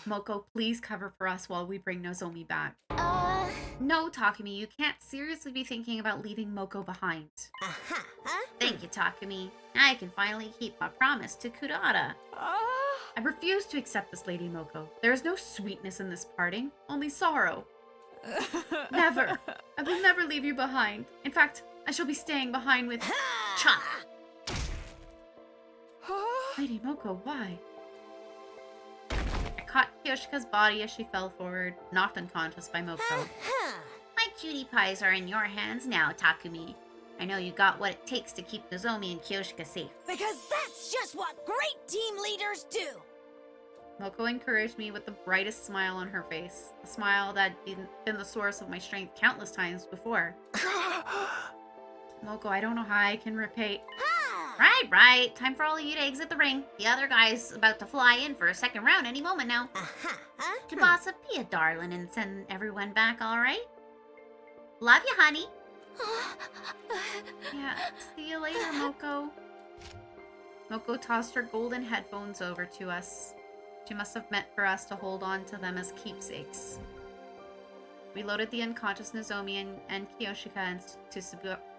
Moko, please cover for us while we bring Nozomi back. No, Takumi, you can't seriously be thinking about leaving Moko behind. Thank you, Takumi. I can finally keep my promise to Kurata. I refuse to accept this, Lady Moko. There is no sweetness in this parting, only sorrow. Never. I will never leave you behind. In fact, I shall be staying behind with Cha. Lady Moko, why? I caught Kyoshika's body as she fell forward, knocked unconscious by Moko. My cutie pies are in your hands now, Takumi. I know you got what it takes to keep Nozomi and Kyoshika safe. Because that's just what great team leaders do! Moko encouraged me with the brightest smile on her face, a smile that had been the source of my strength countless times before. Moko, I don't know how I can repay... Right. Time for all of you to exit the ring. The other guy's about to fly in for a second round any moment now. Tsubasa, be a darling and send everyone back, alright? Love you, honey. Yeah, see you later, Moko. Moko tossed her golden headphones over to us. She must have meant for us to hold on to them as keepsakes. We loaded the unconscious Nozomi and Kyoshika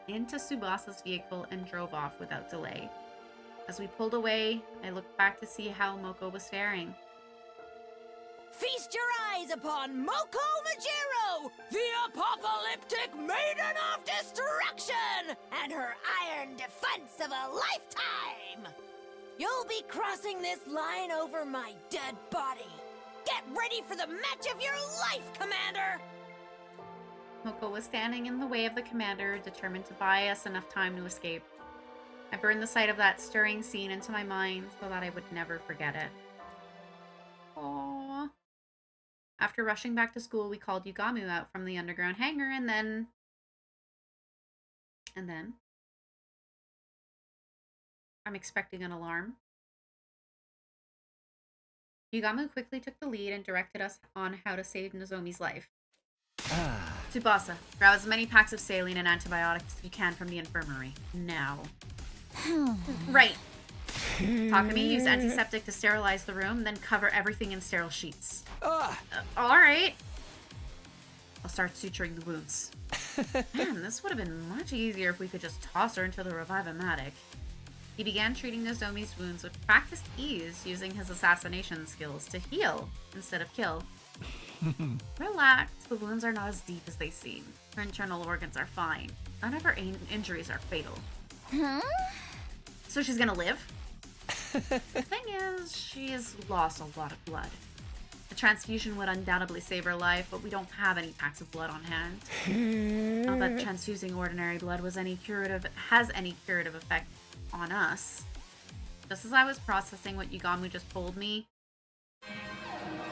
into Tsubasa's vehicle and drove off without delay. As we pulled away, I looked back to see how Moko was faring. Feast your eyes upon Moko Majiro, the apocalyptic maiden of destruction, and her iron defense of a lifetime! You'll be crossing this line over my dead body. Get ready for the match of your life, Commander! Moko was standing in the way of the commander, determined to buy us enough time to escape. I burned the sight of that stirring scene into my mind so that I would never forget it. Aww. After rushing back to school, we called Yugamu out from the underground hangar and then... I'm expecting an alarm. Yugamu quickly took the lead and directed us on how to save Nozomi's life. Tsubasa, grab as many packs of saline and antibiotics as you can from the infirmary. Now. Right. Takumi, use antiseptic to sterilize the room, then cover everything in sterile sheets. Alright. I'll start suturing the wounds. Man, this would have been much easier if we could just toss her into the Revive-O-Matic. He began treating Nozomi's wounds with practiced ease, using his assassination skills to heal instead of kill. Relax, the wounds are not as deep as they seem. Her internal organs are fine. None of her injuries are fatal. So she's gonna live? The thing is, she has lost a lot of blood. A transfusion would undoubtedly save her life, but we don't have any packs of blood on hand. Not that transfusing ordinary blood has any curative effect on us. Just as I was processing what Yugamu just told me,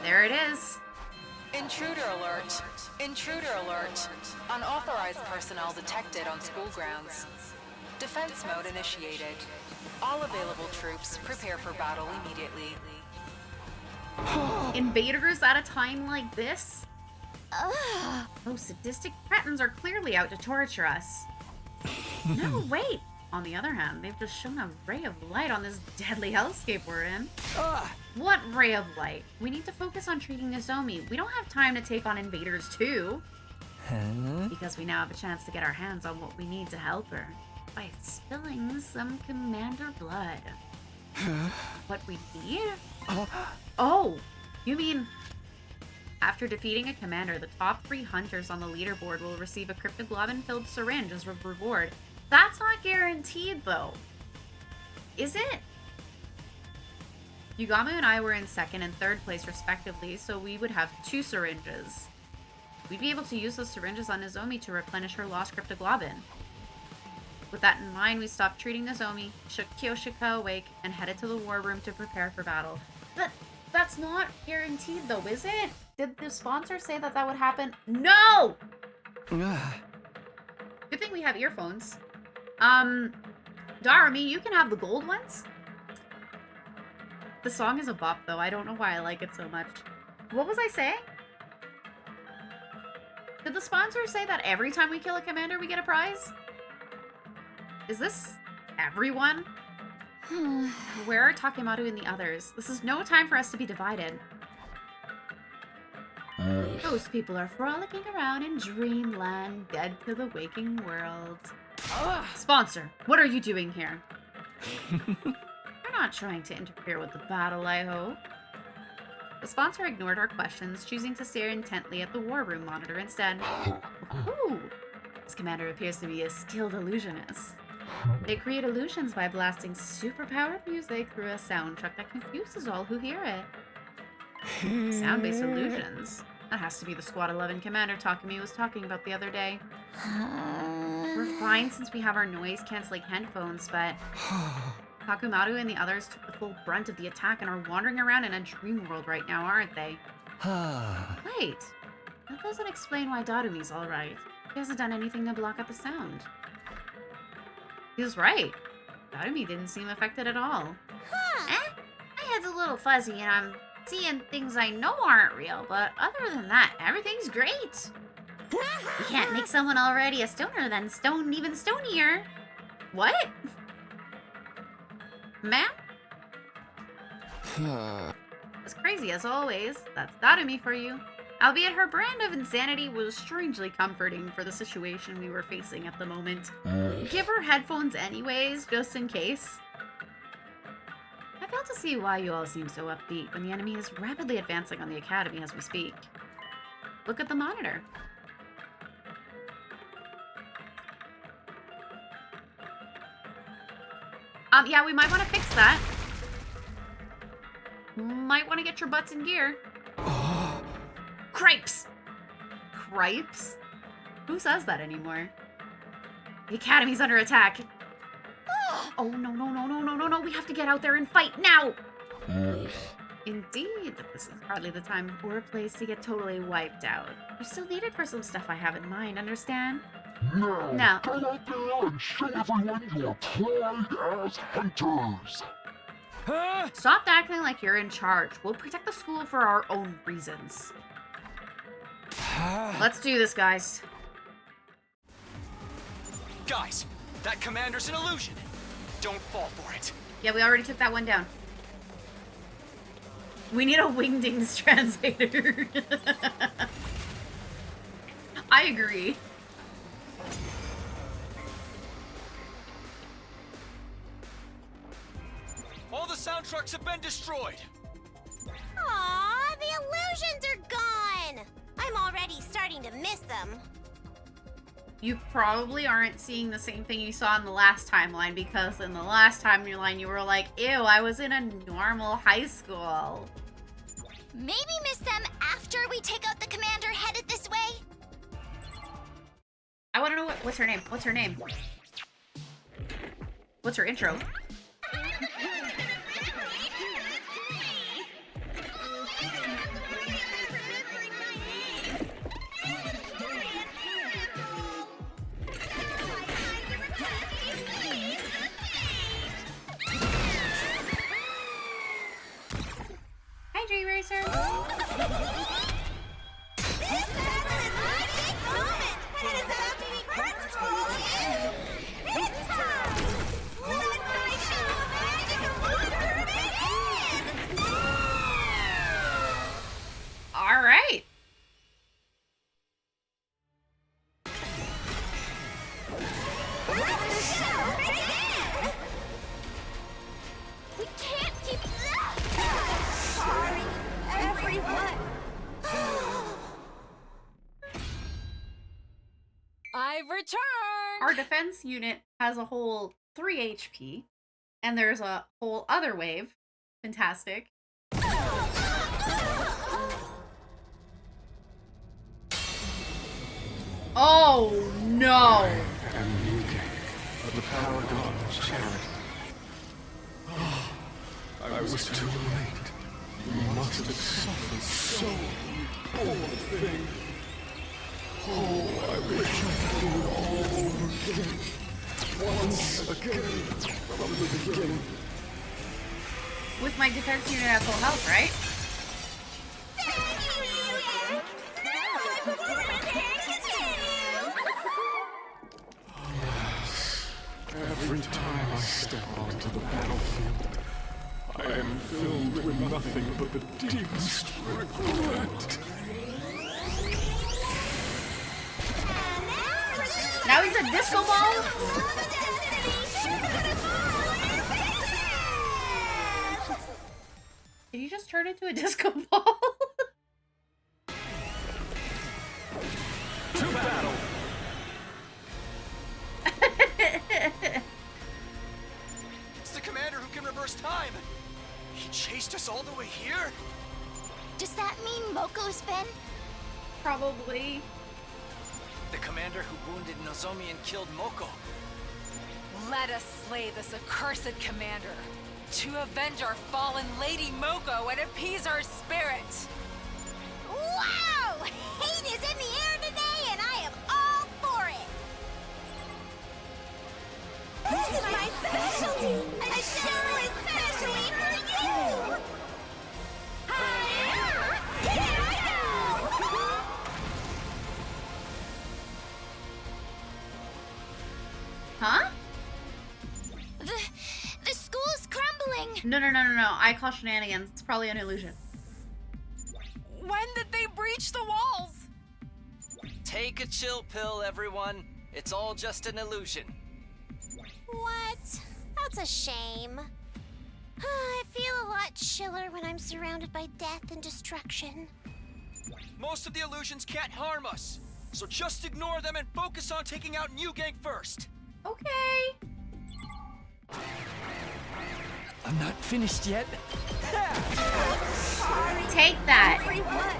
there it is. Intruder alert! Intruder alert! Unauthorized personnel detected on school grounds. Defense mode initiated. All available troops prepare for battle immediately. Invaders at a time like this? Those sadistic cretins are clearly out to torture us. No, wait! On the other hand, they've just shown a ray of light on this deadly hellscape we're in. What ray of light? We need to focus on treating Nozomi. We don't have time to take on invaders too. Because we now have a chance to get our hands on what we need to help her. By spilling some commander blood. What we need? Oh, you mean... After defeating a commander, the top 3 hunters on the leaderboard will receive a cryptoglobin-filled syringe as a reward. That's not guaranteed, though. Is it? Yugamu and I were in 2nd and 3rd place, respectively, so we would have 2 syringes. We'd be able to use those syringes on Nozomi to replenish her lost cryptoglobin. With that in mind, we stopped treating Nozomi, shook Kyoshika awake, and headed to the war room to prepare for battle. That's not guaranteed, though, is it? Did the sponsor say that that would happen? No! Good thing we have earphones. Darami, you can have the gold ones. The song is a bop, though. I don't know why I like it so much. What was I saying? Did the sponsor say that every time we kill a commander, we get a prize? Is this everyone? Where are Takemaru and the others? This is no time for us to be divided. Those people are frolicking around in dreamland, dead to the waking world. Ugh. Sponsor, what are you doing here? You're not trying to interfere with the battle, I hope. The sponsor ignored our questions, choosing to stare intently at the war room monitor instead. Ooh, this commander appears to be a skilled illusionist. They create illusions by blasting superpowered music through a soundtrack that confuses all who hear it. Sound-based illusions. That has to be the Squad 11 commander Takumi was talking about the other day. We're fine since we have our noise-canceling headphones, but Takemaru and the others took the full brunt of the attack and are wandering around in a dream world right now, aren't they? Wait, that doesn't explain why Darumi's alright. He hasn't done anything to block out the sound. He was right. Darumi didn't seem affected at all. My head's a little fuzzy and I'm seeing things I know aren't real, but other than that, everything's great. You can't make someone already a stoner then stone even stonier. What? Ma'am? As crazy as always, that's Darumi for you. Albeit her brand of insanity was strangely comforting for the situation we were facing at the moment. Give her headphones anyways, just in case. I fail to see why you all seem so upbeat when the enemy is rapidly advancing on the academy as we speak. Look at the monitor. Yeah, we might want to fix that. Might want to get your butts in gear. Cripes! Cripes? Who says that anymore? The academy's under attack. Oh, no. We have to get out there and fight now! Indeed, this is hardly the time or place to get totally wiped out. You're still needed for some stuff I have in mind, understand? Now, go out there and show everyone your pride as hunters! Stop acting like you're in charge. We'll protect the school for our own reasons. Let's do this, guys. Guys, that commander's an illusion. Don't fall for it. Yeah, we already took that one down. We need a Wingdings translator. I agree. All the sound trucks have been destroyed. Aw, the illusions are gone! I'm already starting to miss them. You probably aren't seeing the same thing you saw in the last timeline, because in the last timeline you were like, ew, I was in a normal high school. Maybe miss them after we take out the commander headed this way? I want to know what's her name? What's her name? What's her intro? Hi, Dream Racer. This battle is my big moment, and it's about to be curtains for all of you. It's time! Let my show of magic and wonder begin! All right. Let the show begin! We can't keep... Sorry, everyone. I've returned! Our defense unit has a whole 3 HP, and there's a whole other wave. Fantastic. Oh no! And Luke, the Paragon's chariot. I was too late. You must have suffered so, poor thing. Oh, I wish I could do it all over again. Once again, from the beginning. With my defense unit at full health, right? Every Every time I step onto the battlefield, I am filled with nothing but the deepest regret. Now he's a disco ball? Did he just turn into a disco ball? To battle! It's the commander who can reverse time! He chased us all the way here? Does that mean Moko's been? Probably. The commander who wounded Nozomi and killed Moko. Let us slay this accursed commander to avenge our fallen Lady Moko and appease our spirit. Wow! Hate is in the air today, and I am all for it! This is my specialty! A show especially for you! Here I go! Huh? The school's crumbling! No. I call shenanigans. It's probably an illusion. When did they breach the walls? Take a chill pill, everyone. It's all just an illusion. What? That's a shame. I feel a lot chiller when I'm surrounded by death and destruction. Most of the illusions can't harm us, so just ignore them and focus on taking out New Gang first. Okay. I'm not finished yet. Take that. Everyone!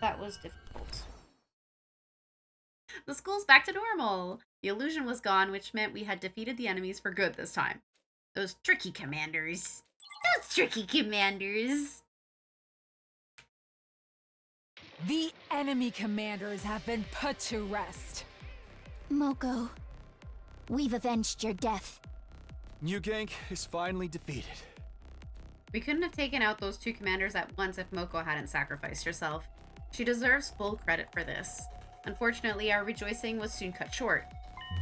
That was difficult. The school's back to normal. The illusion was gone, which meant we had defeated the enemies for good this time. Those tricky commanders. The enemy commanders have been put to rest. Moko, we've avenged your death. New Gang is finally defeated. We couldn't have taken out those two commanders at once if Moko hadn't sacrificed herself. She deserves full credit for this. Unfortunately, our rejoicing was soon cut short.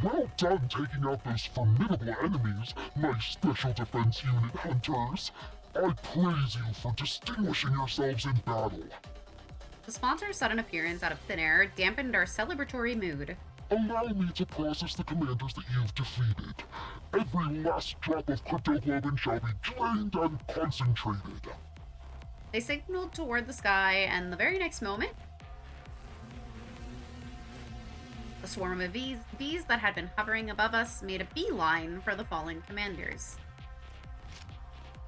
Well done taking out those formidable enemies, my Special Defense Unit hunters. I praise you for distinguishing yourselves in battle. The sponsor's sudden appearance out of thin air dampened our celebratory mood. Allow me to process the commanders that you've defeated. Every last drop of cryptoglobin shall be drained and concentrated. They signaled toward the sky, and the very next moment, a swarm of bees that had been hovering above us made a beeline for the fallen commanders.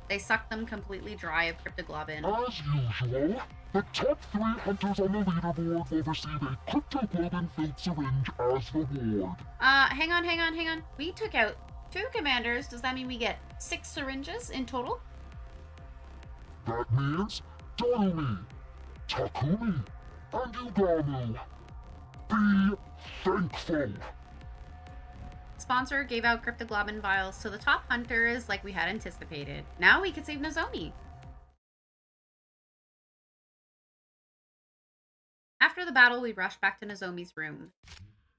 They sucked them completely dry of cryptoglobin. As usual, the top 3 hunters on the leaderboard will receive a cryptoglobin-filled syringe as reward. Hang on. We took out 2 commanders. Does that mean we get 6 syringes in total? That means Darumi, Takumi, and Ugamu. Be thankful. Sponsor gave out cryptoglobin vials to the top hunters like we had anticipated. Now we could save Nozomi. After the battle, we rushed back to Nozomi's room.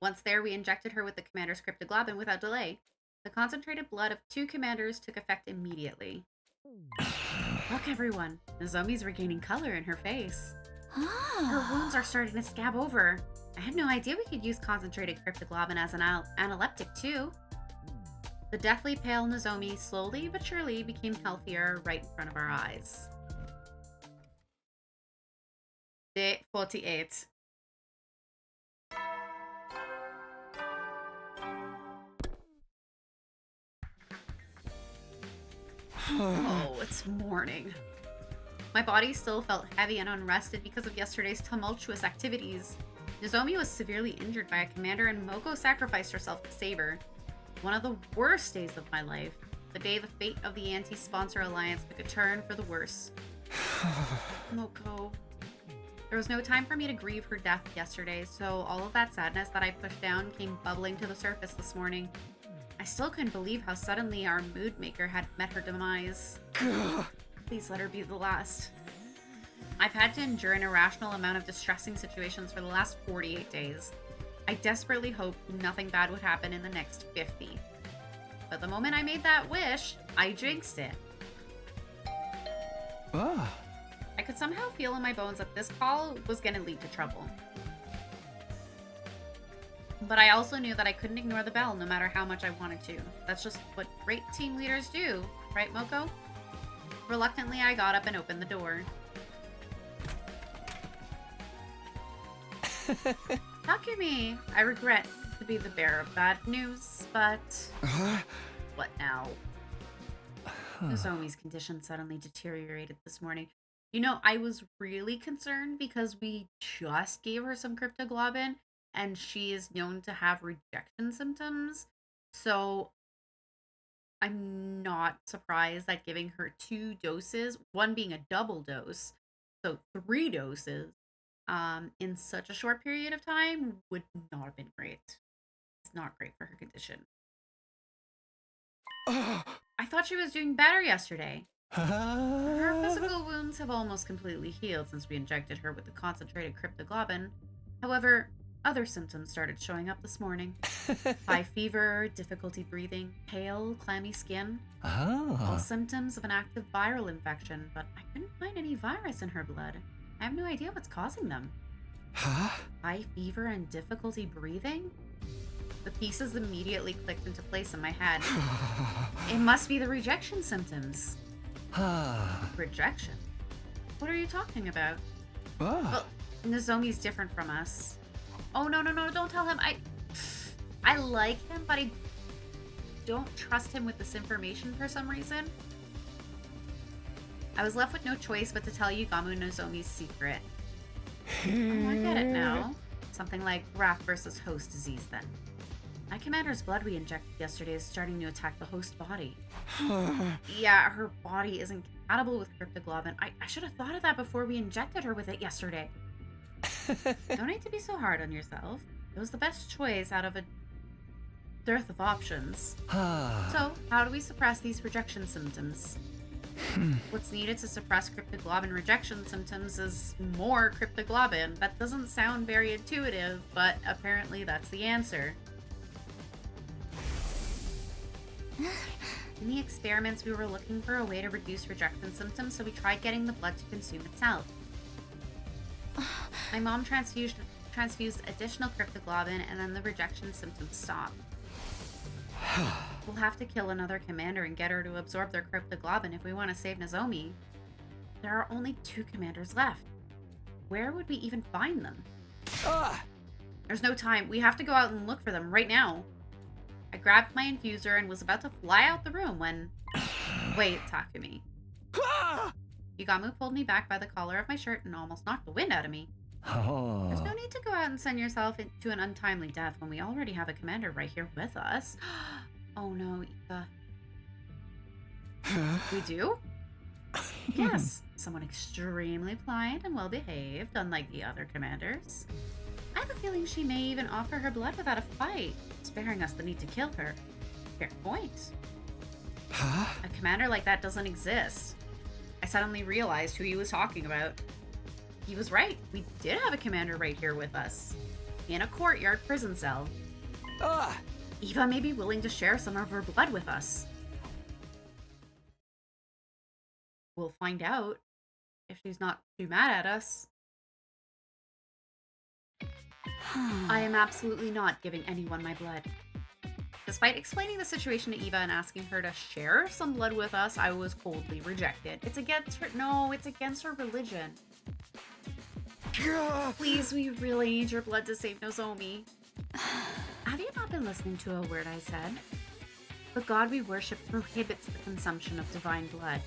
Once there, we injected her with the commander's cryptoglobin without delay. The concentrated blood of 2 commanders took effect immediately. Look, everyone. Nozomi's regaining color in her face. Her wounds are starting to scab over. I had no idea we could use concentrated cryptoglobin as an analeptic, too. The deathly pale Nozomi slowly but surely became healthier right in front of our eyes. Day 48. Oh, it's morning. My body still felt heavy and unrested because of yesterday's tumultuous activities. Nozomi was severely injured by a commander and Moko sacrificed herself to save her. One of the worst days of my life. The day the fate of the anti-sponsor alliance took a turn for the worse. Moko. There was no time for me to grieve her death yesterday, so all of that sadness that I pushed down came bubbling to the surface this morning. I still couldn't believe how suddenly our mood maker had met her demise. Please let her be the last. I've had to endure an irrational amount of distressing situations for the last 48 days. I desperately hoped nothing bad would happen in the next 50. But the moment I made that wish, I jinxed it. Ah. I could somehow feel in my bones that this call was going to lead to trouble. But I also knew that I couldn't ignore the bell no matter how much I wanted to. That's just what great team leaders do, right, Moko? Reluctantly, I got up and opened the door. Takumi, I regret to be the bearer of bad news, but... What now? Nozomi's condition suddenly deteriorated this morning. You know, I was really concerned because we just gave her some cryptoglobin, and she is known to have rejection symptoms. So I'm not surprised that giving her 2 doses, one being a double dose, so 3 doses, in such a short period of time would not have been great. It's not great for her condition. I thought she was doing better yesterday. Her physical wounds have almost completely healed since we injected her with the concentrated cryptoglobin. However, other symptoms started showing up this morning. High fever, difficulty breathing, pale, clammy skin. All symptoms of an active viral infection, but I couldn't find any virus in her blood. I have no idea what's causing them. High fever and difficulty breathing? The pieces immediately clicked into place in my head. It must be the rejection symptoms. Rejection? What are you talking about? Well, Nozomi's different from us. Oh, no, don't tell him. I like him, but I don't trust him with this information for some reason. I was left with no choice but to tell Yugamu Nozomi's secret. Oh, I get it now. Something like graft versus host disease, then. My commander's blood we injected yesterday is starting to attack the host body. Yeah, her body isn't compatible with cryptoglobin. I should have thought of that before we injected her with it yesterday. Don't need to be so hard on yourself. It was the best choice out of a dearth of options. So, how do we suppress these rejection symptoms? What's needed to suppress cryptoglobin rejection symptoms is more cryptoglobin. That doesn't sound very intuitive, but apparently that's the answer. In the experiments, we were looking for a way to reduce rejection symptoms, so we tried getting the blood to consume itself. My mom transfused additional cryptoglobin, and then the rejection symptoms stopped. We'll have to kill another commander and get her to absorb their cryptoglobin if we want to save Nozomi. There are only 2 commanders left. Where would we even find them? There's no time. We have to go out and look for them right now. I grabbed my infuser and was about to fly out the room when... Wait, Takumi. Yugamu pulled me back by the collar of my shirt and almost knocked the wind out of me. There's no need to go out and send yourself to an untimely death when we already have a commander right here with us. Oh no, Eva. We do? Yes, someone extremely polite and well-behaved, unlike the other commanders. I have a feeling she may even offer her blood without a fight, sparing us the need to kill her. Fair point. A commander like that doesn't exist. I suddenly realized who he was talking about. He was right. We did have a commander right here with us. In a courtyard prison cell. Eva may be willing to share some of her blood with us. We'll find out if she's not too mad at us. I am absolutely not giving anyone my blood. Despite explaining the situation to Eva and asking her to share some blood with us, I was coldly rejected. It's against her. No, it's against her religion. Please, we really need your blood to save Nozomi. Have you not been listening to a word I said? The god we worship prohibits the consumption of divine blood.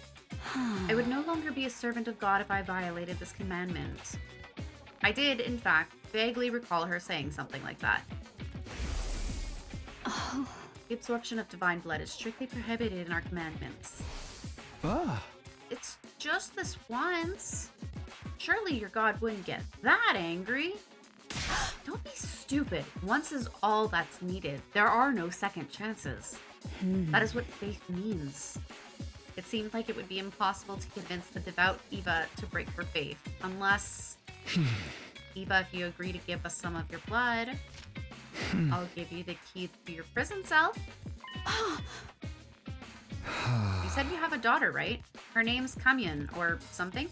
I would no longer be a servant of God if I violated this commandment. I did, in fact, vaguely recall her saying something like that. The absorption of divine blood is strictly prohibited in our commandments. It's just this once. Surely your god wouldn't get that angry. Don't be stupid. Once is all that's needed. There are no second chances. That is what faith means. It seemed like it would be impossible to convince the devout Eva to break her faith. Unless... Eva, if you agree to give us some of your blood, I'll give you the key to your prison cell. You said you have a daughter, right? Her name's Kamyun, or something?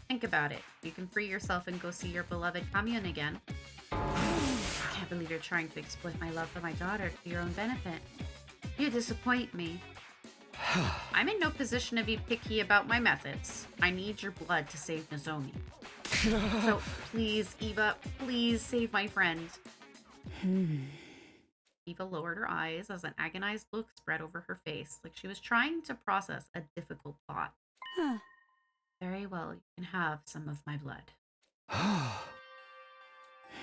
Think about it. You can free yourself and go see your beloved Kamyun again. I can't believe you're trying to exploit my love for my daughter to your own benefit. You disappoint me. I'm in no position to be picky about my methods. I need your blood to save Nozomi. So please, Eva, please save my friend. Eva lowered her eyes as an agonized look spread over her face, like she was trying to process a difficult thought. Very well, you can have some of my blood.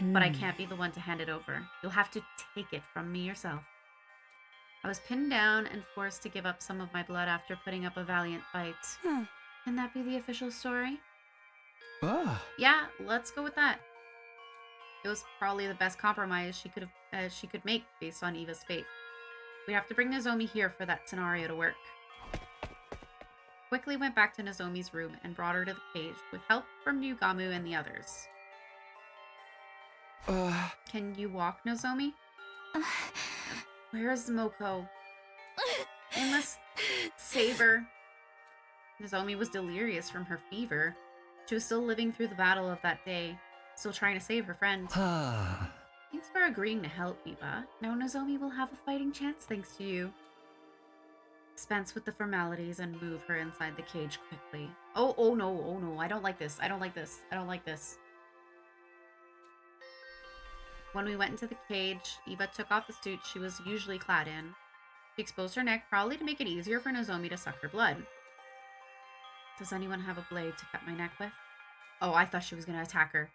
But I can't be the one to hand it over. You'll have to take it from me yourself. I was pinned down and forced to give up some of my blood after putting up a valiant fight. Can that be the official story? Yeah, let's go with that. It was probably the best compromise she could make based on Eva's fate. We have to bring Nozomi here for that scenario to work. Quickly went back to Nozomi's room and brought her to the cage with help from Nugamu and the others. Can you walk, Nozomi? Where's Moko? I must save her. Nozomi was delirious from her fever. She was still living through the battle of that day, still trying to save her friend. Thanks for agreeing to help, Eva. Now Nozomi will have a fighting chance thanks to you. Dispense with the formalities and move her inside the cage quickly. Oh no, I don't like this. I don't like this. When we went into the cage, Eva took off the suit she was usually clad in. She exposed her neck, probably to make it easier for Nozomi to suck her blood. Does anyone have a blade to cut my neck with? Oh, I thought she was going to attack her.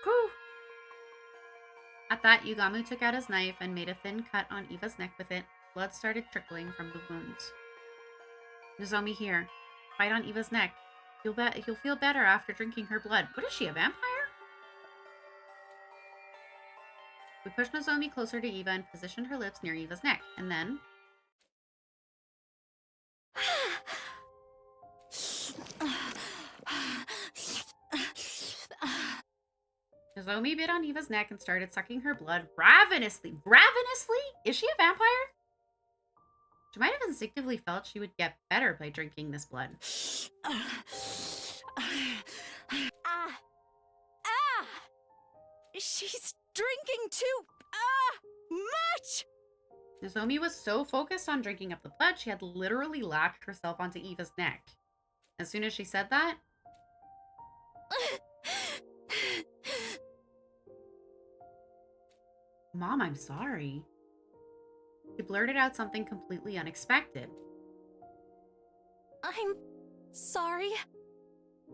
Whew! At that, Yugamu took out his knife and made a thin cut on Eva's neck with it. Blood started trickling from the wounds. Nozomi, here. Fight on Eva's neck. You'll feel better after drinking her blood. What is she, a vampire? We pushed Nozomi closer to Eva and positioned her lips near Eva's neck. And then... Nozomi bit on Eva's neck and started sucking her blood ravenously. Ravenously? Is she a vampire? She might have instinctively felt she would get better by drinking this blood. She's drinking too much! Nozomi was so focused on drinking up the blood, she had literally latched herself onto Eva's neck. As soon as she said that... Mom, I'm sorry. She blurted out something completely unexpected. I'm sorry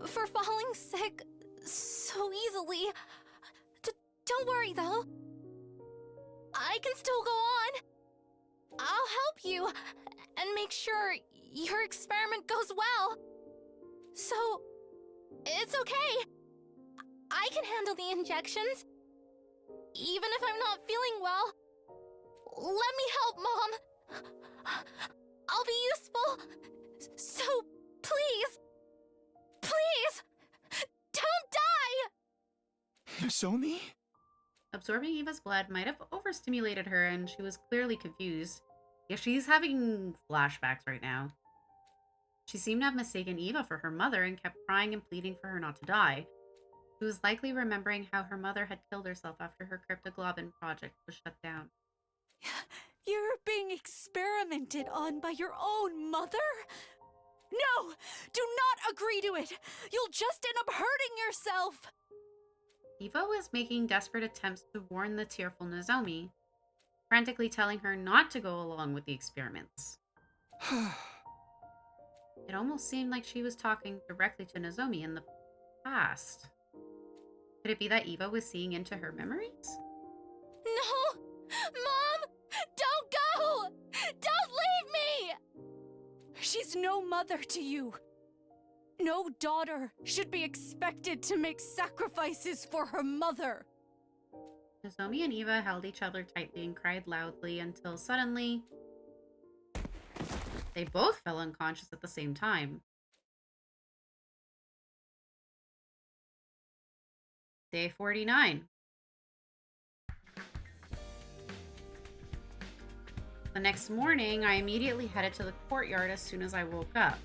for falling sick so easily. Don't worry, though. I can still go on. I'll help you and make sure your experiment goes well. So, it's okay. I can handle the injections, even if I'm not feeling well. Let me help, Mom. I'll be useful. So, please, don't die! Nozomi? Absorbing Eva's blood might have overstimulated her, and she was clearly confused. Yeah, she's having flashbacks right now. She seemed to have mistaken Eva for her mother and kept crying and pleading for her not to die. She was likely remembering how her mother had killed herself after her cryptoglobin project was shut down. You're being experimented on by your own mother? No! Do not agree to it! You'll just end up hurting yourself! Eva was making desperate attempts to warn the tearful Nozomi, frantically telling her not to go along with the experiments. It almost seemed like she was talking directly to Nozomi in the past. Could it be that Eva was seeing into her memories? No! Mom! Don't go! Don't leave me! She's no mother to you. No daughter should be expected to make sacrifices for her mother. Nozomi and Eva held each other tightly and cried loudly until suddenly they both fell unconscious at the same time. Day 49. The next morning, I immediately headed to the courtyard as soon as I woke up.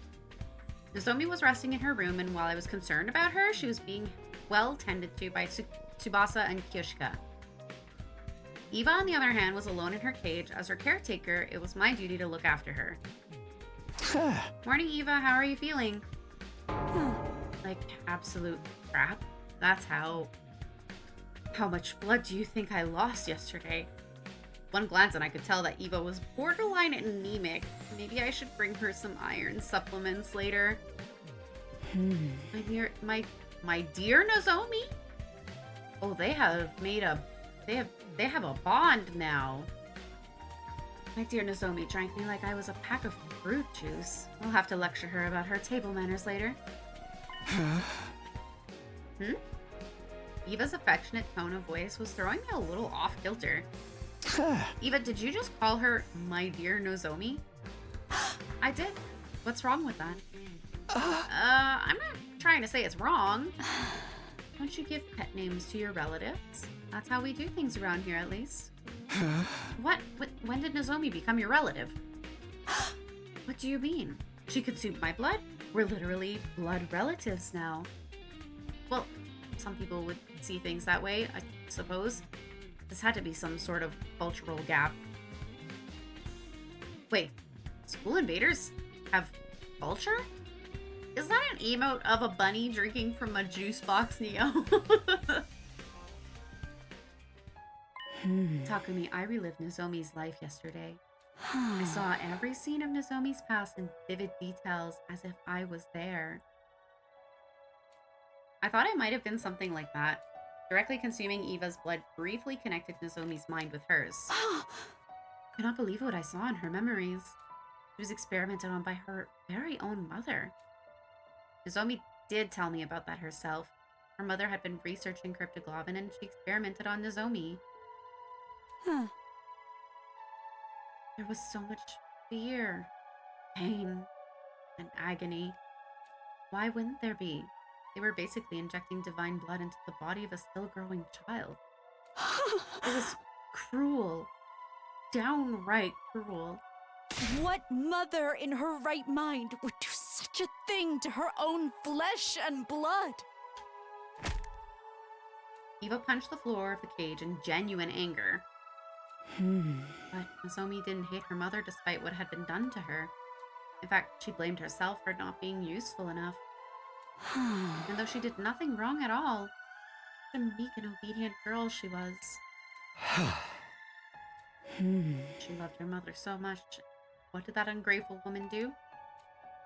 Nozomi was resting in her room, and while I was concerned about her, she was being well tended to by Tsubasa and Kyoshika. Eva, on the other hand, was alone in her cage. As her caretaker, it was my duty to look after her. Morning, Eva. How are you feeling? Like absolute crap. That's how much blood do you think I lost yesterday? One glance and I could tell that Eva was borderline anemic. Maybe I should bring her some iron supplements later. My dear Nozomi? Oh, they have a bond now. My dear Nozomi drank me like I was a pack of fruit juice. I'll have to lecture her about her table manners later. Eva's affectionate tone of voice was throwing me a little off kilter. Eva, did you just call her my dear Nozomi? I did. What's wrong with that? I'm not trying to say it's wrong. Don't you give pet names to your relatives? That's how we do things around here, at least. What? When did Nozomi become your relative? What do you mean? She consumed my blood? We're literally blood relatives now. Well, some people would see things that way, I suppose. This had to be some sort of cultural gap. Wait, school invaders have culture? Is that an emote of a bunny drinking from a juice box, Neo? Takumi, I relived Nozomi's life yesterday. I saw every scene of Nozomi's past in vivid details as if I was there. I thought it might have been something like that. Directly consuming Eva's blood briefly connected Nozomi's mind with hers. I cannot believe what I saw in her memories. She was experimented on by her very own mother. Nozomi did tell me about that herself. Her mother had been researching cryptoglobin and she experimented on Nozomi. There was so much fear, pain, and agony. Why wouldn't there be? They were basically injecting divine blood into the body of a still growing child. It was cruel. Downright cruel. What mother in her right mind would do such a thing to her own flesh and blood? Eva punched the floor of the cage in genuine anger. But Nozomi didn't hate her mother despite what had been done to her. In fact, she blamed herself for not being useful enough. Even though she did nothing wrong at all. What a meek and obedient girl she was. She loved her mother so much. What did that ungrateful woman do?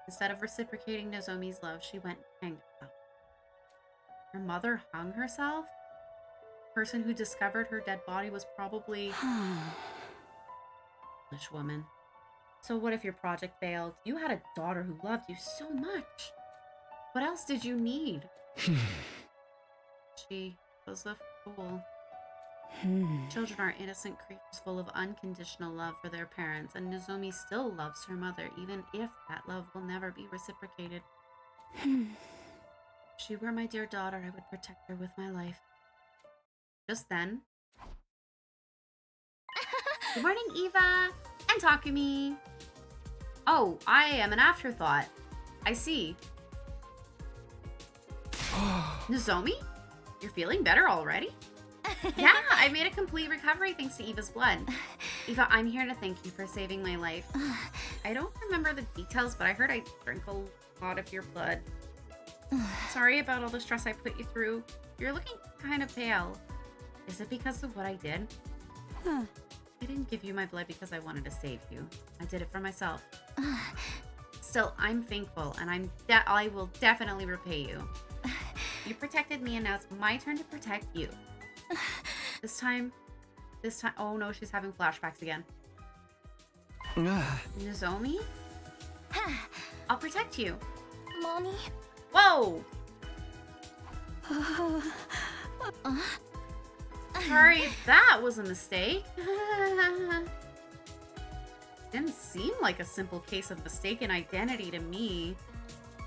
Instead of reciprocating Nozomi's love, she went and hanged herself. Her mother hung herself? The person who discovered her dead body was probably... Foolish woman. So what if your project failed? You had a daughter who loved you so much. What else did you need? She was a fool. Children are innocent creatures full of unconditional love for their parents, and Nozomi still loves her mother, even if that love will never be reciprocated. If she were my dear daughter, I would protect her with my life. Just then... Good morning, Eva! And Takumi! Oh, I am an afterthought. I see. Nozomi? You're feeling better already? Yeah, I made a complete recovery thanks to Eva's blood. Eva, I'm here to thank you for saving my life. I don't remember the details, but I heard I drank a lot of your blood. Sorry about all the stress I put you through. You're looking kind of pale. Is it because of what I did? I didn't give you my blood because I wanted to save you. I did it for myself. Still, I'm thankful, and I will definitely repay you. You protected me, and now it's my turn to protect you. This time, oh no, she's having flashbacks again. Nozomi? I'll protect you. Mommy? Whoa! Sorry, that was a mistake. Didn't seem like a simple case of mistaken identity to me.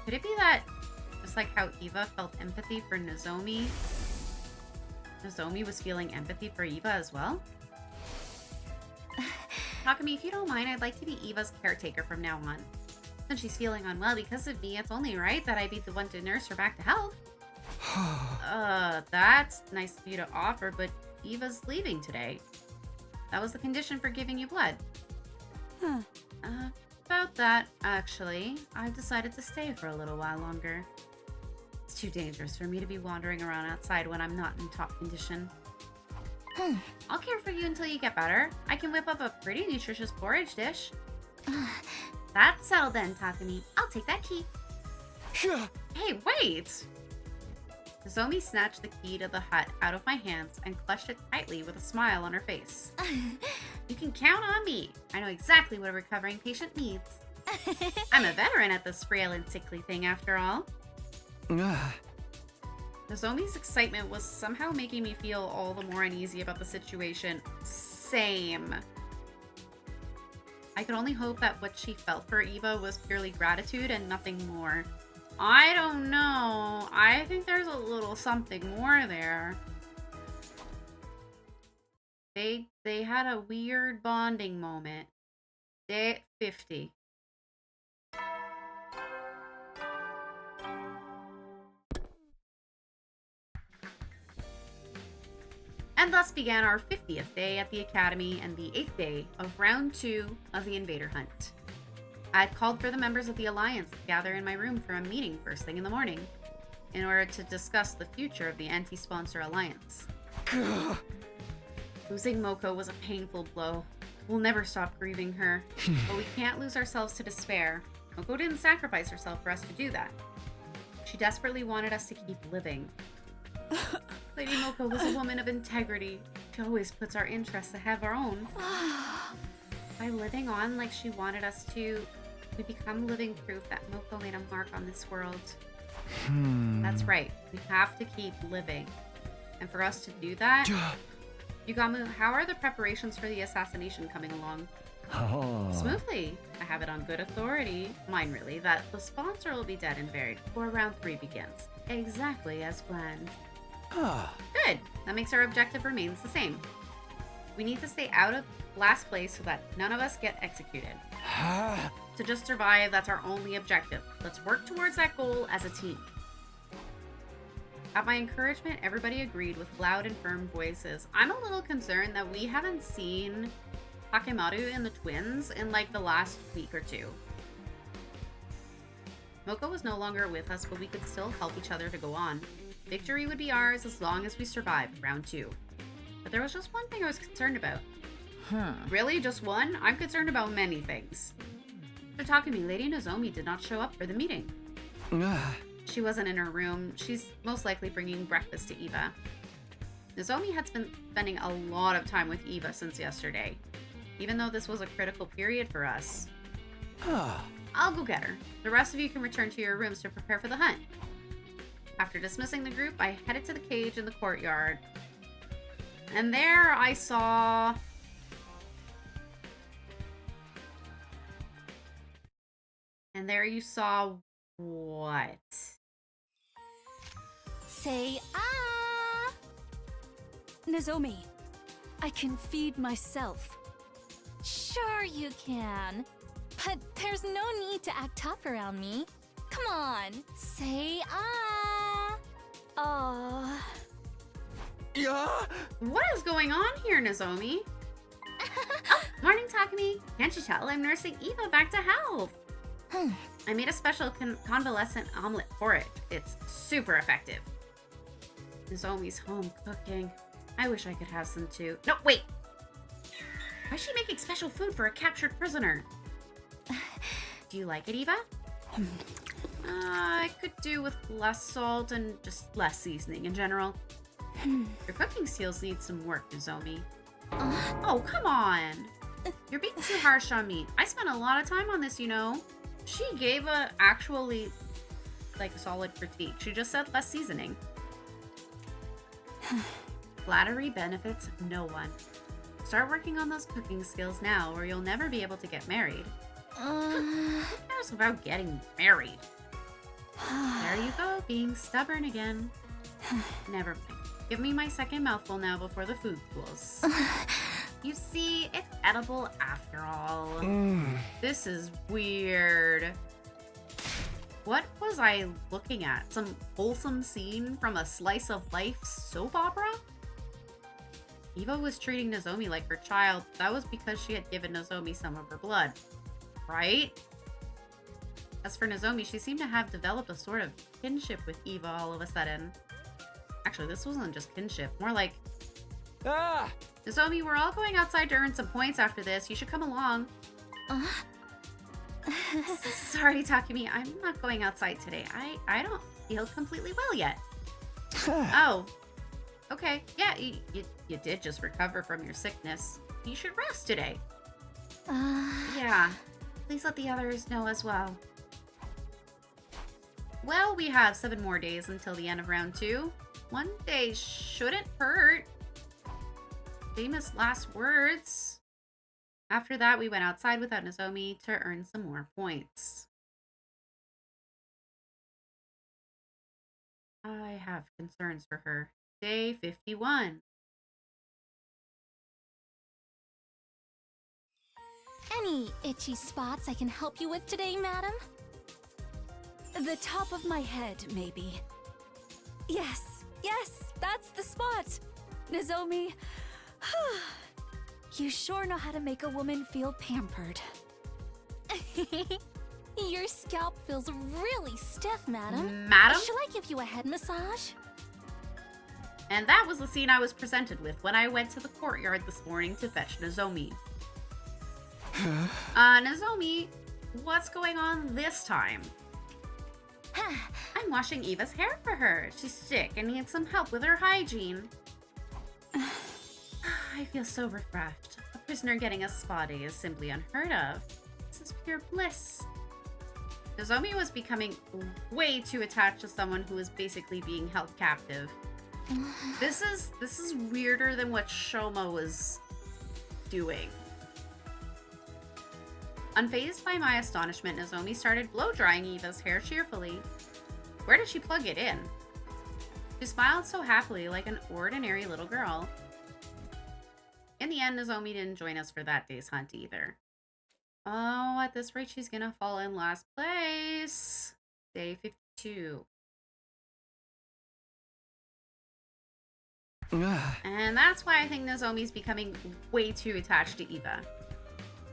Could it be that, just like how Eva felt empathy for Nozomi, Nozomi was feeling empathy for Eva as well? Takumi, if you don't mind, I'd like to be Eva's caretaker from now on. Since she's feeling unwell because of me, it's only right that I be the one to nurse her back to health. That's nice of you to offer, but Eva's leaving today. That was the condition for giving you blood. Huh. About that, actually, I've decided to stay for a little while longer. It's too dangerous for me to be wandering around outside when I'm not in top condition. I'll care for you until you get better. I can whip up a pretty nutritious porridge dish. That's settled then, Takumi. I'll take that key. Hey, wait! Nozomi snatched the key to the hut out of my hands and clutched it tightly with a smile on her face. You can count on me. I know exactly what a recovering patient needs. I'm a veteran at this frail and sickly thing, after all. Nozomi's excitement was somehow making me feel all the more uneasy about the situation. Same. I could only hope that what she felt for Eva was purely gratitude and nothing more. I don't know. I think there's a little something more there. They had a weird bonding moment. Day 50. And thus began our 50th day at the Academy and the 8th day of round 2 of the Invader Hunt. I had called for the members of the Alliance to gather in my room for a meeting first thing in the morning, in order to discuss the future of the anti-sponsor alliance. Losing Moko was a painful blow. We'll never stop grieving her, but we can't lose ourselves to despair. Moko didn't sacrifice herself for us to do that. She desperately wanted us to keep living. Lady Moko was a woman of integrity. She always puts our interests ahead of our own. By living on like she wanted us to, we become living proof that Moko made a mark on this world. That's right. We have to keep living. And for us to do that, Yugamu, how are the preparations for the assassination coming along? Smoothly. I have it on good authority, mine really, that the sponsor will be dead and buried before round 3 begins. Exactly as planned. Good. That makes our objective remains the same. We need to stay out of last place so that none of us get executed. To just survive, that's our only objective. Let's work towards that goal as a team. At my encouragement, everybody agreed with loud and firm voices. I'm a little concerned that we haven't seen Takemaru and the twins in like the last week or two. Moko was no longer with us, but we could still help each other to go on. Victory would be ours as long as we survived round 2. But there was just one thing I was concerned about. Really? Just one? I'm concerned about many things. After talking to me, Lady Nozomi did not show up for the meeting. She wasn't in her room. She's most likely bringing breakfast to Eva. Nozomi had been spending a lot of time with Eva since yesterday, even though this was a critical period for us. I'll go get her. The rest of you can return to your rooms to prepare for the hunt. After dismissing the group, I headed to the cage in the courtyard. And there I saw... And there you saw what? Say ah! Nozomi, I can feed myself. Sure you can. But there's no need to act tough around me. Come on, say ah. Aw. What is going on here, Nozomi? Oh, morning, Takumi. Can't you tell I'm nursing Eva back to health? I made a special convalescent omelet for it. It's super effective. Nozomi's home cooking. I wish I could have some too. No, wait! Why is she making special food for a captured prisoner? Do you like it, Eva? I could do with less salt and just less seasoning in general. Your cooking skills need some work, Nozomi. Oh, come on! You're being too harsh on me. I spent a lot of time on this, you know. She gave a actually, like, solid critique. She just said less seasoning. Flattery benefits no one. Start working on those cooking skills now, or you'll never be able to get married. Who cares about getting married? There you go, being stubborn again. Never mind. Give me my second mouthful now before the food cools. You see, it's edible after all. This is weird. What was I looking at? Some wholesome scene from a slice of life soap opera? Eva was treating Nozomi like her child. That was because she had given Nozomi some of her blood, right? As for Nozomi, she seemed to have developed a sort of kinship with Eva all of a sudden. Actually, this wasn't just kinship, more like... Ah! Nozomi, we're all going outside to earn some points after this. You should come along. Sorry, Takumi, I'm not going outside today. I don't feel completely well yet. Oh. Okay, yeah, you did just recover from your sickness. You should rest today. Yeah, please let the others know as well. Well, we have 7 more days until the end of round 2. One day shouldn't hurt. Famous last words. After that, we went outside without Nozomi to earn some more points. I have concerns for her. Day 51. Any itchy spots I can help you with today, madam? The top of my head, maybe. Yes, that's the spot. Nozomi, you sure know how to make a woman feel pampered. Your scalp feels really stiff, madam. Madam? Shall I give you a head massage? And that was the scene I was presented with when I went to the courtyard this morning to fetch Nozomi. Nozomi, what's going on this time? I'm washing Eva's hair for her. She's sick and needs some help with her hygiene. I feel so refreshed. A prisoner getting a spa day is simply unheard of. This is pure bliss. Nozomi was becoming way too attached to someone who was basically being held captive. This is weirder than what Shoma was doing. Unfazed by my astonishment, Nozomi started blow-drying Eva's hair cheerfully. Where did she plug it in? She smiled so happily like an ordinary little girl. In the end, Nozomi didn't join us for that day's hunt either. Oh, at this rate, she's gonna fall in last place. Day 52. And that's why I think Nozomi's becoming way too attached to Eva.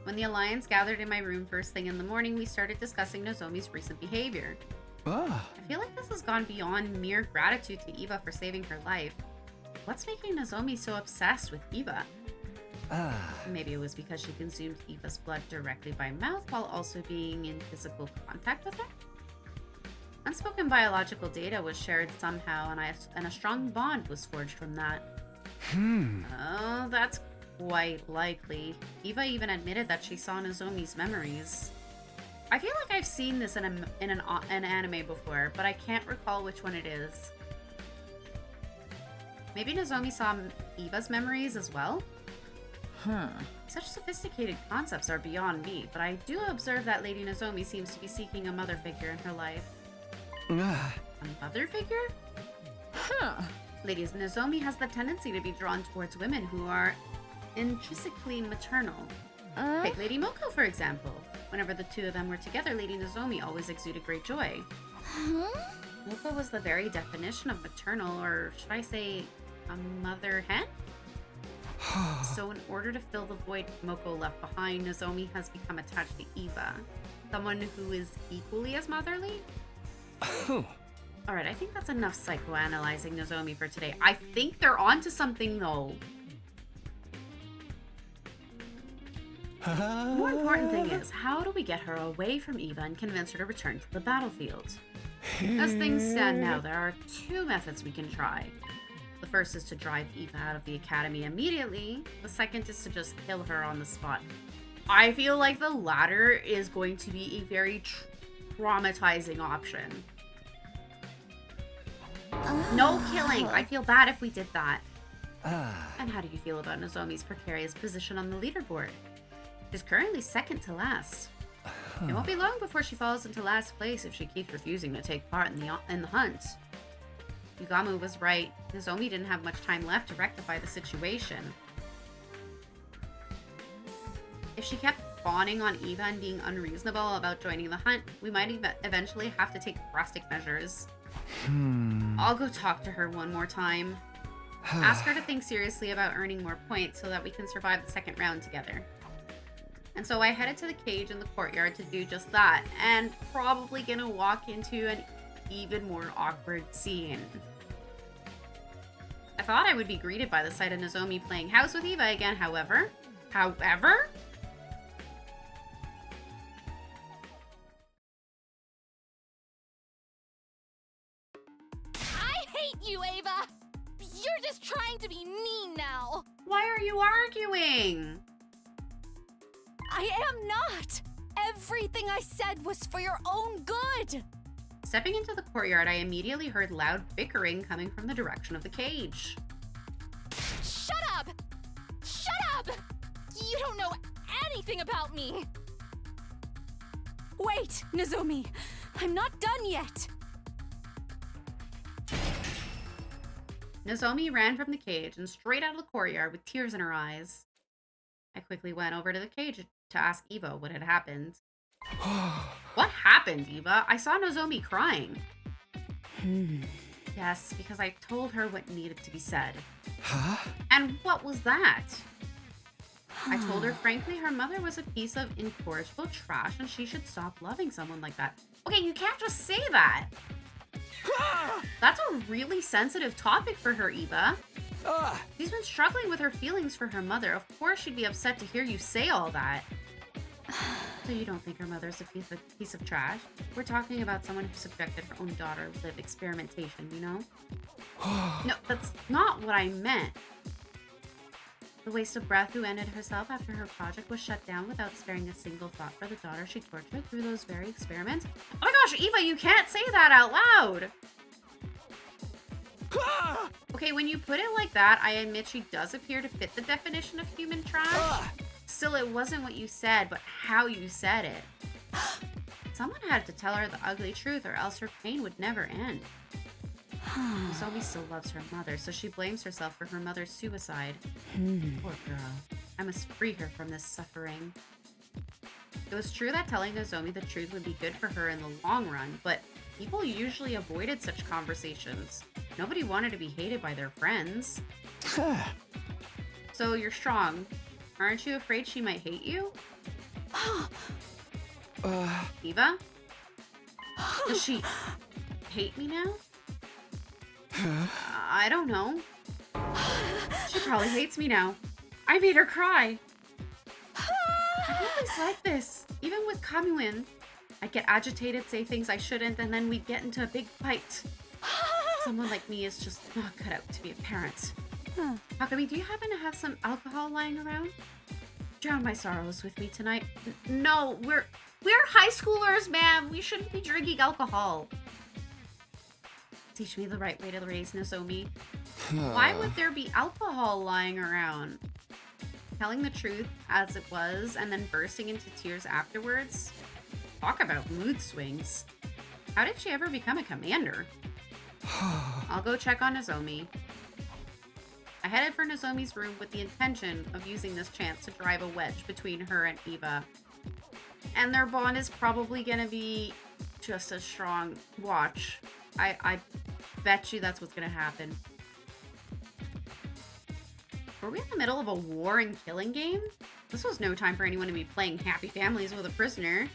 When the Alliance gathered in my room first thing in the morning, we started discussing Nozomi's recent behavior. I feel like this has gone beyond mere gratitude to Eva for saving her life. What's making Nozomi so obsessed with Eva? Maybe it was because she consumed Eva's blood directly by mouth while also being in physical contact with her? Unspoken biological data was shared somehow, and a strong bond was forged from that. Oh, that's quite likely. Eva even admitted that she saw Nozomi's memories. I feel like I've seen this in an anime before, but I can't recall which one it is. Maybe Nozomi saw Eva's memories as well? Such sophisticated concepts are beyond me, but I do observe that Lady Nozomi seems to be seeking a mother figure in her life. A mother figure? Lady Nozomi has the tendency to be drawn towards women who are intrinsically maternal. Take Lady Moko, for example. Whenever the two of them were together, Lady Nozomi always exuded great joy. Moko was the very definition of maternal, or should I say, a mother hen? So in order to fill the void Moko left behind, Nozomi has become attached to Eva. Someone who is equally as motherly? Alright, I think that's enough psychoanalyzing Nozomi for today. I think they're onto something, though. More important thing is, how do we get her away from Eva and convince her to return to the battlefield? As things stand now, there are 2 methods we can try. The first is to drive Eva out of the academy immediately. The second is to just kill her on the spot. I feel like the latter is going to be a very traumatizing option. No killing! I feel bad if we did that. And how do you feel about Nozomi's precarious position on the leaderboard? She's currently second to last. It won't be long before she falls into last place if she keeps refusing to take part in the hunt. Yugamu was right. Nozomi didn't have much time left to rectify the situation. If she kept fawning on Eva and being unreasonable about joining the hunt, we might eventually have to take drastic measures. I'll go talk to her one more time. Ask her to think seriously about earning more points so that we can survive the second round together. And so I headed to the cage in the courtyard to do just that, and probably gonna walk into an even more awkward scene. I thought I would be greeted by the sight of Nozomi playing house with Eva again, however... I hate you, Ava! You're just trying to be mean now. Why are you arguing? I am not! Everything I said was for your own good! Stepping into the courtyard, I immediately heard loud bickering coming from the direction of the cage. Shut up! Shut up! You don't know anything about me! Wait, Nozomi! I'm not done yet! Nozomi ran from the cage and straight out of the courtyard with tears in her eyes. I quickly went over to the cage to ask Eva what had happened. What happened, Eva? I saw Nozomi crying. Yes, because I told her what needed to be said. Huh? And what was that? I told her, frankly, her mother was a piece of incorrigible trash and she should stop loving someone like that. Okay, you can't just say that. That's a really sensitive topic for her, Eva. She's been struggling with her feelings for her mother. Of course she'd be upset to hear you say all that. So you don't think her mother's a piece of trash? We're talking about someone who subjected her own daughter to live experimentation, you know? No, that's not what I meant. The waste of breath who ended herself after her project was shut down without sparing a single thought for the daughter she tortured through those very experiments. Oh my gosh, Eva, you can't say that out loud! Okay, when you put it like that, I admit she does appear to fit the definition of human trash. Still, it wasn't what you said, but how you said it. Someone had to tell her the ugly truth or else her pain would never end. Zoe still loves her mother, so she blames herself for her mother's suicide. Poor girl. I must free her from this suffering. It was true that telling Nozomi the truth would be good for her in the long run, but people usually avoided such conversations. Nobody wanted to be hated by their friends. So you're strong. Aren't you afraid she might hate you? Eva? Does she hate me now? I don't know. She probably hates me now. I made her cry. I'm always like this. Even with Kamuen, I'd get agitated, say things I shouldn't, and then we'd get into a big fight. Someone like me is just not cut out to be a parent. Hakami, do you happen to have some alcohol lying around? Drown my sorrows with me tonight. No, we're high schoolers, ma'am. We shouldn't be drinking alcohol. Teach me the right way to raise Nozomi. Why would there be alcohol lying around? Telling the truth as it was and then bursting into tears afterwards? Talk about mood swings. How did she ever become a commander? I'll go check on Nozomi. I headed for Nozomi's room with the intention of using this chance to drive a wedge between her and Eva. And their bond is probably gonna be just as strong. Watch. I bet you that's what's gonna happen. Were we in the middle of a war and killing game? This was no time for anyone to be playing Happy Families with a prisoner.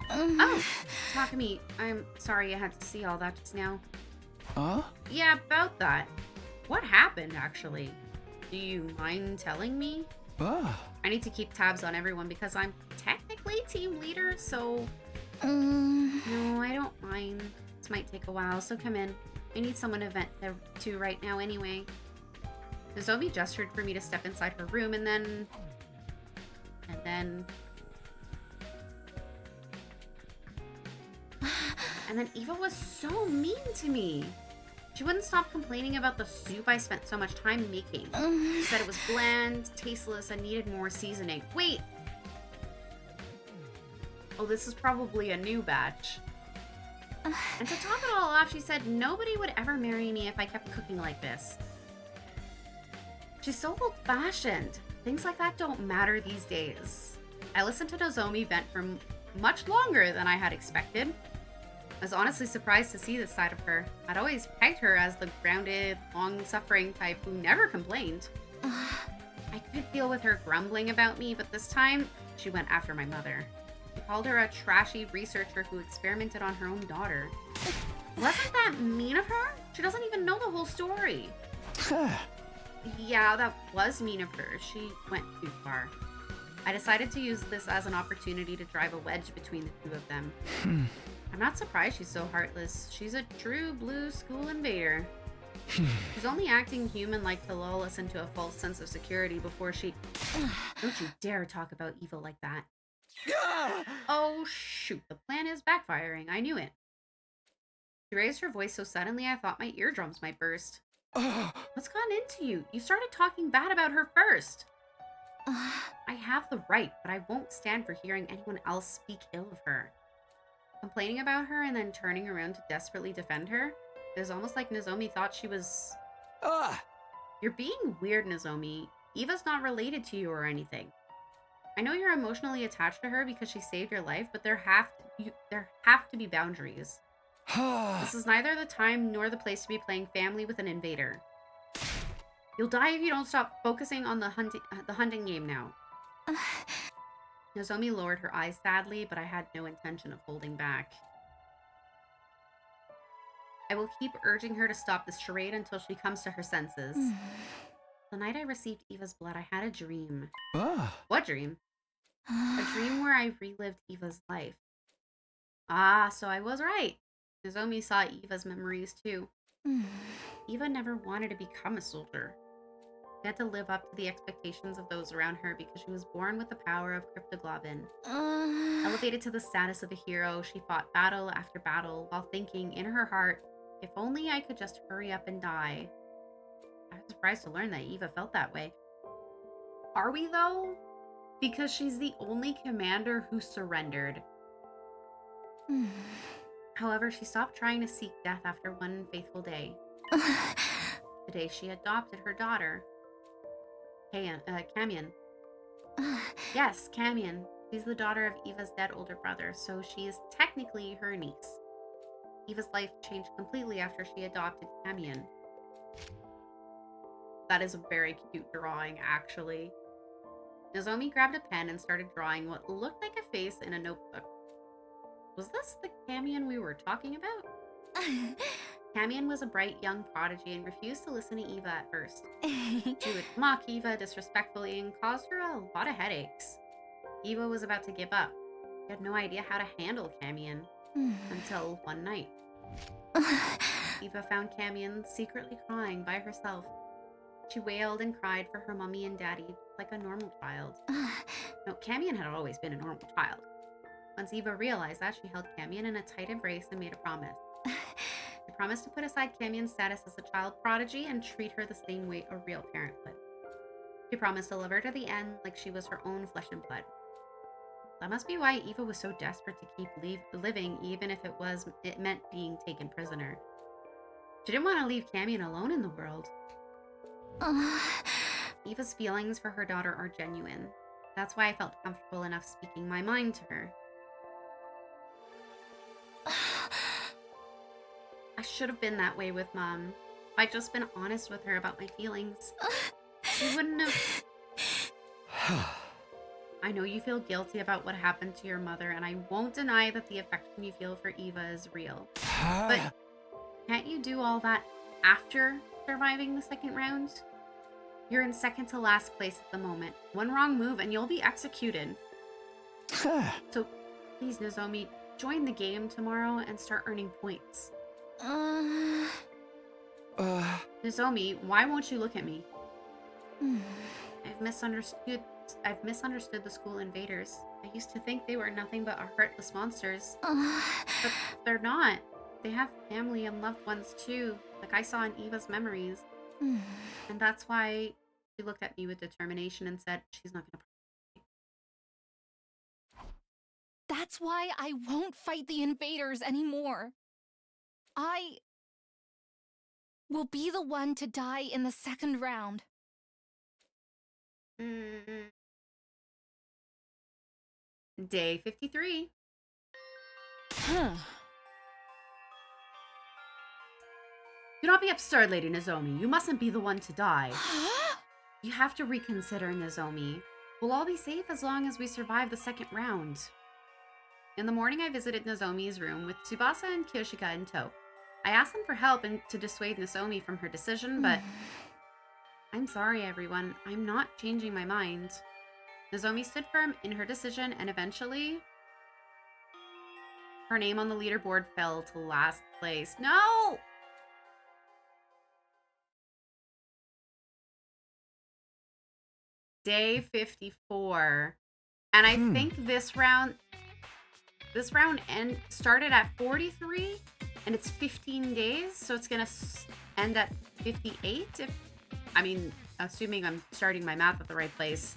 Oh, Takumi, I'm sorry I had to see all that just now. Yeah, about that. What happened, actually? Do you mind telling me? I need to keep tabs on everyone because I'm technically team leader, so... No, I don't mind. This might take a while, so come in. I need someone to vent to right now anyway. Nozomi gestured for me to step inside her room and then... And then Eva was so mean to me. She wouldn't stop complaining about the soup I spent so much time making. She said it was bland, tasteless, and needed more seasoning. Wait! Oh, this is probably a new batch. And to top it all off, she said nobody would ever marry me if I kept cooking like this. She's so old-fashioned. Things like that don't matter these days. I listened to Nozomi vent for much longer than I had expected. I was honestly surprised to see this side of her. I'd always pegged her as the grounded, long-suffering type who never complained. I could deal with her grumbling about me, but this time, she went after my mother. She called her a trashy researcher who experimented on her own daughter. Wasn't that mean of her? She doesn't even know the whole story. Yeah, that was mean of her. She went too far. I decided to use this as an opportunity to drive a wedge between the two of them. I'm not surprised she's so heartless. She's a true blue school invader. She's only acting human-like to lull us into a false sense of security before she... Don't you dare talk about evil like that. Oh, shoot. The plan is backfiring. I knew it. She raised her voice so suddenly I thought my eardrums might burst. What's gotten into you? You started talking bad about her first. I have the right, but I won't stand for hearing anyone else speak ill of her. Complaining about her and then turning around to desperately defend her? It was almost like Nozomi thought she was... You're being weird, Nozomi. Eva's not related to you or anything. I know you're emotionally attached to her because she saved your life, but there have to be boundaries. This is neither the time nor the place to be playing family with an invader. You'll die if you don't stop focusing on the hunting game now. Nozomi lowered her eyes sadly, but I had no intention of holding back. I will keep urging her to stop this charade until she comes to her senses. The night I received Eva's blood, I had a dream. What dream? A dream where I relived Eva's life. Ah, so I was right. Nozomi saw Eva's memories too. Eva never wanted to become a soldier. She had to live up to the expectations of those around her because she was born with the power of cryptoglobin. Elevated to the status of a hero, she fought battle after battle while thinking in her heart, if only I could just hurry up and die. I was surprised to learn that Eva felt that way. Are we though? Because she's the only commander who surrendered. However, she stopped trying to seek death after one fateful day. The day she adopted her daughter. Camion. Yes, Camion. She's the daughter of Eva's dead older brother, so she is technically her niece. Eva's life changed completely after she adopted Camion. That is a very cute drawing, actually. Nozomi grabbed a pen and started drawing what looked like a face in a notebook. Was this the Camion we were talking about? Camion was a bright young prodigy and refused to listen to Eva at first. She would mock Eva disrespectfully and caused her a lot of headaches. Eva was about to give up. She had no idea how to handle Camion until one night. Eva found Camion secretly crying by herself. She wailed and cried for her mommy and daddy like a normal child. No, Camion had always been a normal child. Once Eva realized that, she held Camion in a tight embrace and made a promise. She promised to put aside Camion's status as a child prodigy and treat her the same way a real parent would. She promised to love her to the end like she was her own flesh and blood. That must be why Eva was so desperate to keep living, even if it meant being taken prisoner. She didn't want to leave Camion alone in the world. Eva's feelings for her daughter are genuine. That's why I felt comfortable enough speaking my mind to her. I should have been that way with Mom. If I'd just been honest with her about my feelings, she wouldn't have... I know you feel guilty about what happened to your mother, and I won't deny that the affection you feel for Eva is real. But can't you do all that after surviving the second round? You're in second to last place at the moment. One wrong move and you'll be executed. So please, Nozomi, join the game tomorrow and start earning points. Nozomi, why won't you look at me? I've misunderstood the school invaders. I used to think they were nothing but heartless monsters. But they're not. They have family and loved ones too, like I saw in Eva's memories. And that's why she looked at me with determination and said she's not gonna... That's why I won't fight the invaders anymore. I will be the one to die in the second round. Day 53. Do not be absurd, Lady Nozomi. You mustn't be the one to die. You have to reconsider, Nozomi. We'll all be safe as long as we survive the second round. In the morning, I visited Nozomi's room with Tsubasa and Kyoshika in tow. I asked them for help and to dissuade Nozomi from her decision, but I'm sorry, everyone. I'm not changing my mind. Nozomi stood firm in her decision, and eventually, her name on the leaderboard fell to last place. No! Day 54. And I think this round started at 43, and it's 15 days, so it's gonna end at 58. Assuming I'm starting my math at the right place.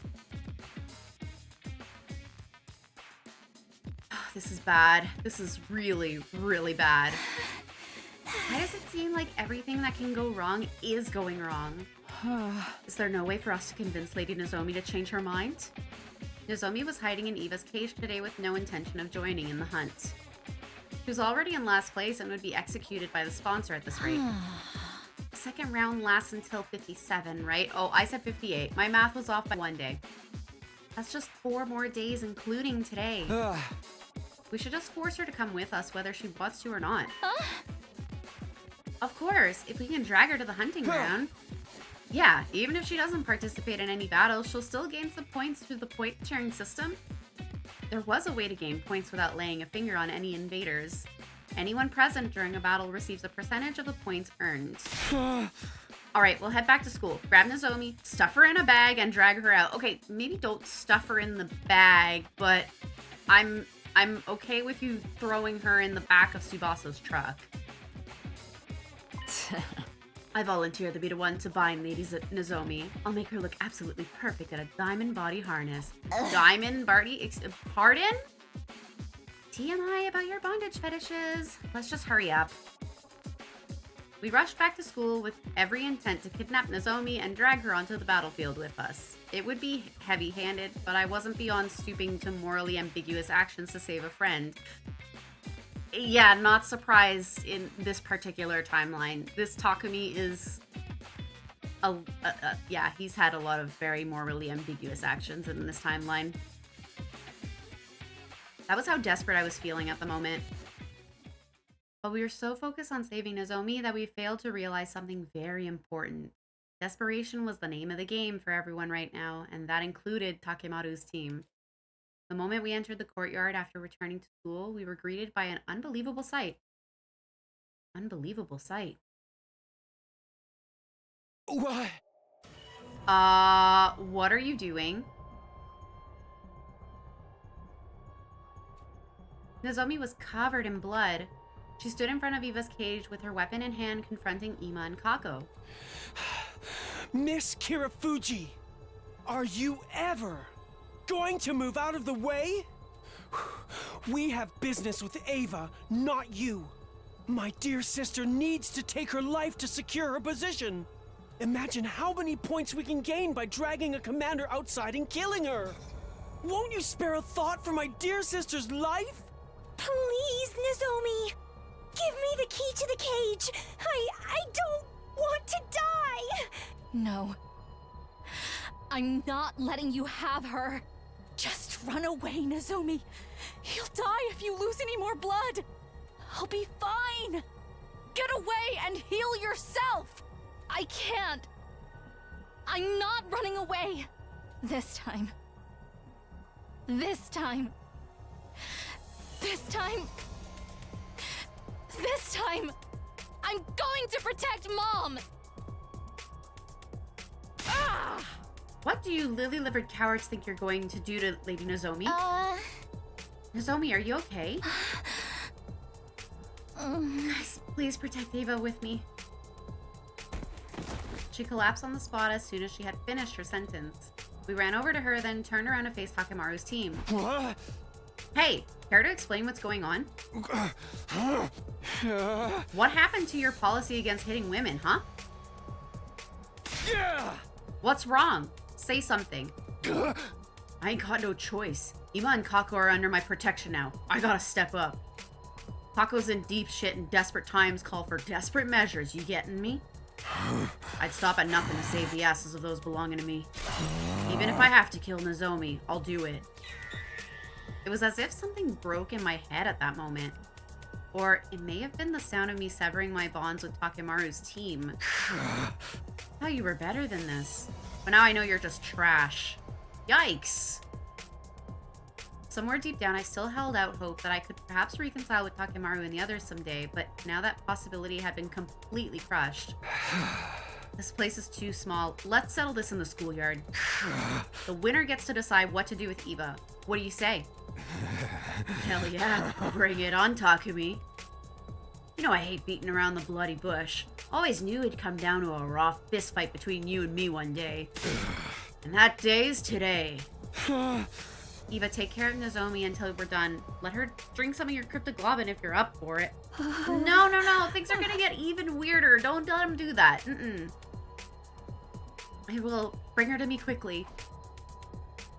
This is bad. This is really, really bad. Why does it seem like everything that can go wrong is going wrong? Is there no way for us to convince Lady Nozomi to change her mind? Nozomi was hiding in Eva's cage today with no intention of joining in the hunt. She was already in last place and would be executed by the sponsor at this rate. The second round lasts until 57, right? Oh, I said 58. My math was off by 1 day. That's just 4 more days, including today. We should just force her to come with us, whether she wants to or not. Of course, if we can drag her to the hunting ground. Yeah, even if she doesn't participate in any battles, she'll still gain some points through the point sharing system. There was a way to gain points without laying a finger on any invaders. Anyone present during a battle receives a percentage of the points earned. Alright, we'll head back to school. Grab Nozomi, stuff her in a bag, and drag her out. Okay, maybe don't stuff her in the bag, but I'm okay with you throwing her in the back of Tsubasa's truck. I volunteer to be the one to bind Lady Nozomi. I'll make her look absolutely perfect in a diamond body harness. Diamond body? Pardon? TMI about your bondage fetishes. Let's just hurry up. We rushed back to school with every intent to kidnap Nozomi and drag her onto the battlefield with us. It would be heavy-handed, but I wasn't beyond stooping to morally ambiguous actions to save a friend. Yeah, not surprised in this particular timeline. This Takumi is yeah, he's had a lot of very morally ambiguous actions in this timeline. That was how desperate I was feeling at the moment. But we were so focused on saving Nozomi that we failed to realize something very important. Desperation was the name of the game for everyone right now, and that included Takemaru's team. The moment we entered the courtyard after returning to school, we were greeted by an unbelievable sight. Unbelievable sight. What? What are you doing? Nozomi was covered in blood. She stood in front of Eva's cage with her weapon in hand, confronting Ima and Kako. Miss Kirafuji, are you ever going to move out of the way? We have business with Ava, not you. My dear sister needs to take her life to secure her position. Imagine how many points we can gain by dragging a commander outside and killing her. Won't you spare a thought for my dear sister's life? Please, Nozomi! Give me the key to the cage! I don't want to die! No. I'm not letting you have her. Just run away, Nozomi. You'll die if you lose any more blood. I'll be fine. Get away and heal yourself. I can't. I'm not running away. This time. This time. This time. This time. I'm going to protect Mom. Ah! What do you lily-livered cowards think you're going to do to Lady Nozomi? Nozomi, are you okay? Guys, please protect Ava with me. She collapsed on the spot as soon as she had finished her sentence. We ran over to her, then turned around to face Takemaru's team. What? Hey, care to explain what's going on? What happened to your policy against hitting women, huh? Yeah! What's wrong? Say something. I ain't got no choice. Ima and Kako are under my protection now. I gotta step up. Kako's in deep shit and desperate times call for desperate measures, you getting me? I'd stop at nothing to save the asses of those belonging to me. Even if I have to kill Nozomi, I'll do it. It was as if something broke in my head at that moment. Or it may have been the sound of me severing my bonds with Takemaru's team. I thought you were better than this. But now I know you're just trash. Yikes! Somewhere deep down, I still held out hope that I could perhaps reconcile with Takemaru and the others someday, but now that possibility had been completely crushed. This place is too small. Let's settle this in the schoolyard. The winner gets to decide what to do with Eva. What do you say? Hell yeah, bring it on, Takumi. You know I hate beating around the bloody bush. Always knew it'd come down to a raw fist fight between you and me one day. And that day's today. Eva, take care of Nozomi until we're done. Let her drink some of your cryptoglobin if you're up for it. No. Things are gonna get even weirder. Don't let him do that. I will. Bring her to me quickly.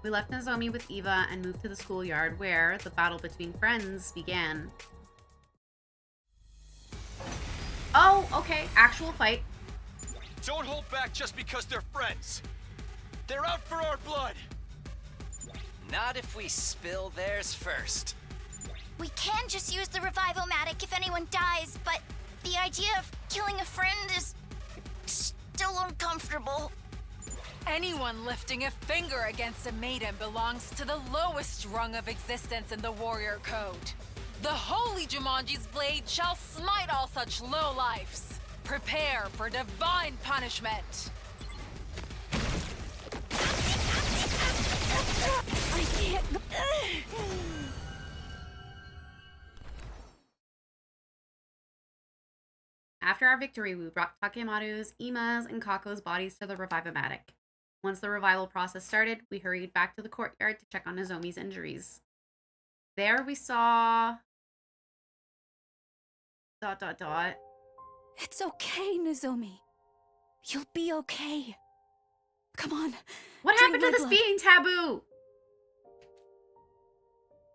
We left Nozomi with Eva and moved to the schoolyard where the battle between friends began. Oh, okay. Actual fight. Don't hold back just because they're friends. They're out for our blood. Not if we spill theirs first. We can just use the revival-matic if anyone dies, but the idea of killing a friend is still uncomfortable. Anyone lifting a finger against a maiden belongs to the lowest rung of existence in the warrior code. The holy Jumanji's blade shall smite all such lowlifes. Prepare for divine punishment. I can't. After our victory, we brought Takemaru's, Ima's, and Kako's bodies to the Revivomatic. Once the revival process started, we hurried back to the courtyard to check on Nozomi's injuries. There we saw... ... It's okay, Nozomi. You'll be okay. Come on. What drink happened to my this blood. being taboo?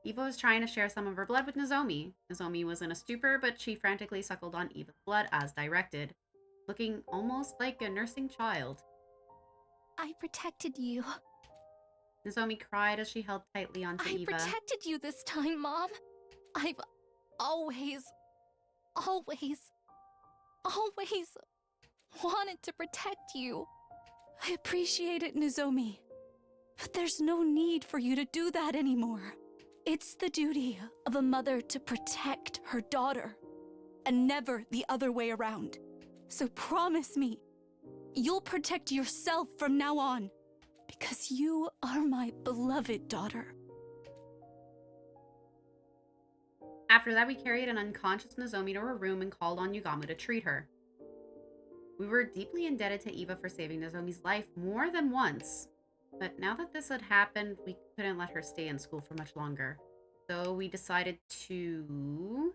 Eva was trying to share some of her blood with Nozomi. Nozomi was in a stupor, but she frantically suckled on Eva's blood as directed, looking almost like a nursing child. I protected you. Nozomi cried as she held tightly onto I Eva. protected you this time, Mom. I've always wanted to protect you. I appreciate it, Nozomi. But there's no need for you to do that anymore. It's the duty of a mother to protect her daughter, and never the other way around. So promise me, you'll protect yourself from now on, because you are my beloved daughter. After that, we carried an unconscious Nozomi to her room and called on Yugamu to treat her. We were deeply indebted to Eva for saving Nozomi's life more than once, but now that this had happened, we couldn't let her stay in school for much longer. So we decided to...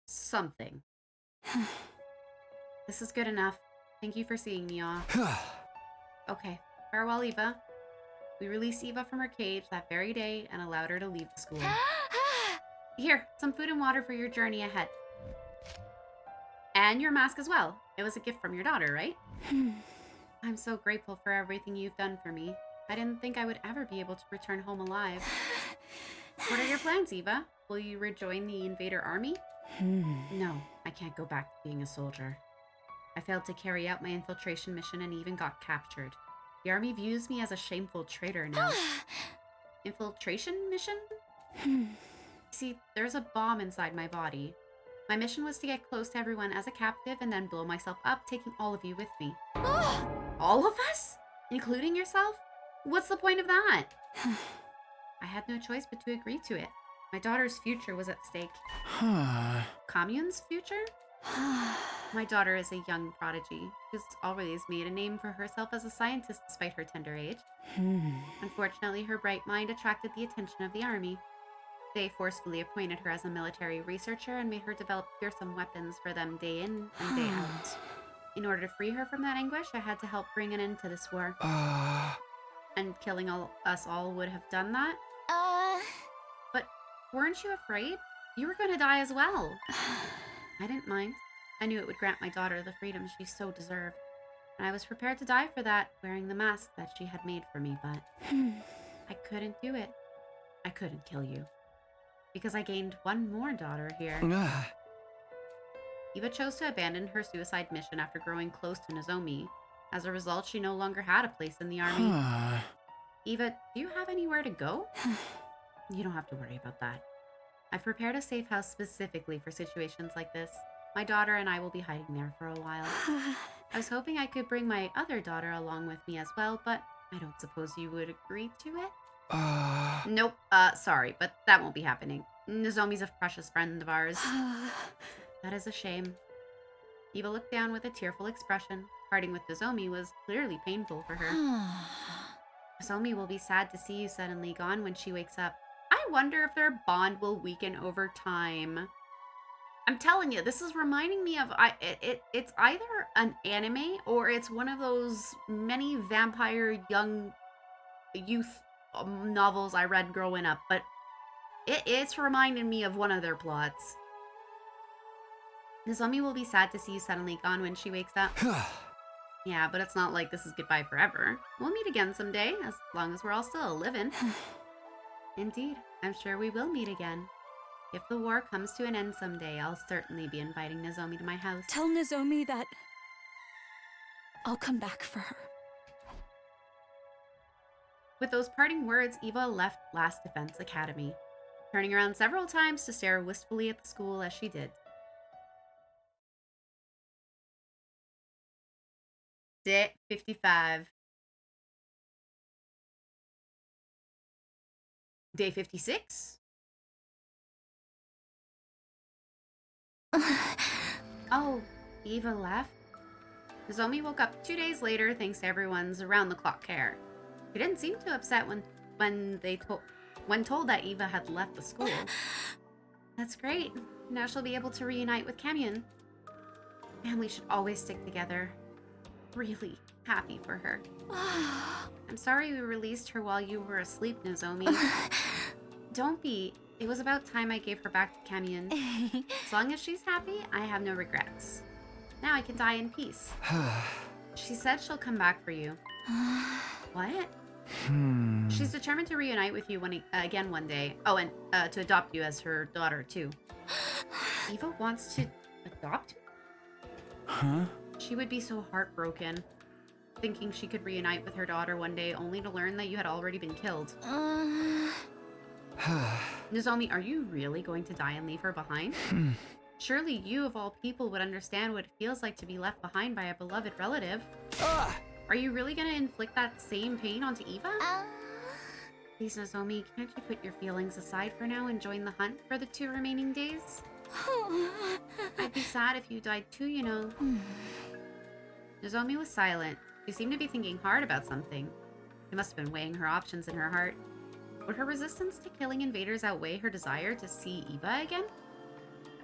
something. This is good enough. Thank you for seeing me off. Okay, farewell, Eva. We released Eva from her cage that very day and allowed her to leave the school. Here, some food and water for your journey ahead. And your mask as well. It was a gift from your daughter, right? I'm so grateful for everything you've done for me. I didn't think I would ever be able to return home alive. What are your plans, Eva? Will you rejoin the invader army? No, I can't go back to being a soldier. I failed to carry out my infiltration mission and even got captured. The army views me as a shameful traitor now. Infiltration mission? See, there's a bomb inside my body. My mission was to get close to everyone as a captive and then blow myself up, taking all of you with me. All of us? Including yourself? What's the point of that? I had no choice but to agree to it. My daughter's future was at stake. Commune's future? My daughter is a young prodigy who's always made a name for herself as a scientist despite her tender age. Unfortunately, her bright mind attracted the attention of the army. They forcefully appointed her as a military researcher and made her develop fearsome weapons for them day in and day out. In order to free her from that anguish, I had to help bring an end to this war. And killing us all would have done that? But weren't you afraid? You were going to die as well. I didn't mind. I knew it would grant my daughter the freedom she so deserved. And I was prepared to die for that, wearing the mask that she had made for me, but I couldn't do it. I couldn't kill you. Because I gained one more daughter here. Eva chose to abandon her suicide mission after growing close to Nozomi. As a result, she no longer had a place in the army. Eva, do you have anywhere to go? You don't have to worry about that. I've prepared a safe house specifically for situations like this. My daughter and I will be hiding there for a while. I was hoping I could bring my other daughter along with me as well, but I don't suppose you would agree to it? Nope, sorry, but that won't be happening. Nozomi's a precious friend of ours. That is a shame. Eva looked down with a tearful expression. Parting with Nozomi was clearly painful for her. Nozomi will be sad to see you suddenly gone when she wakes up. I wonder if their bond will weaken over time. I'm telling you, this is reminding me of it's either an anime or it's one of those many vampire young youth novels I read growing up, but it's reminding me of one of their plots. Nozomi will be sad to see you suddenly gone when she wakes up. Yeah, but it's not like this is goodbye forever. We'll meet again someday, as long as we're all still living. Indeed, I'm sure we will meet again. If the war comes to an end someday, I'll certainly be inviting Nozomi to my house. Tell Nozomi that I'll come back for her. With those parting words, Eva left Last Defense Academy, turning around several times to stare wistfully at the school as she did. Day 55. Day 56? Oh, Eva left? Nozomi woke up 2 days later thanks to everyone's around-the-clock care. She didn't seem too upset when told that Eva had left the school. That's great. Now she'll be able to reunite with Camion. Family should always stick together. Really happy for her. I'm sorry we released her while you were asleep, Nozomi. Don't be. It was about time I gave her back to Camion. As long as she's happy, I have no regrets. Now I can die in peace. She said she'll come back for you. What? She's determined to reunite with you again one day. Oh, and to adopt you as her daughter, too. Eva wants to adopt me? Huh? She would be so heartbroken, thinking she could reunite with her daughter one day, only to learn that you had already been killed. Nozomi, are you really going to die and leave her behind? Surely you, of all people, would understand what it feels like to be left behind by a beloved relative. Are you really going to inflict that same pain onto Eva? Please, Nozomi, can't you put your feelings aside for now and join the hunt for the 2 remaining days? I'd be sad if you died too, you know. Nozomi was silent. She seemed to be thinking hard about something. She must have been weighing her options in her heart. Would her resistance to killing invaders outweigh her desire to see Eva again?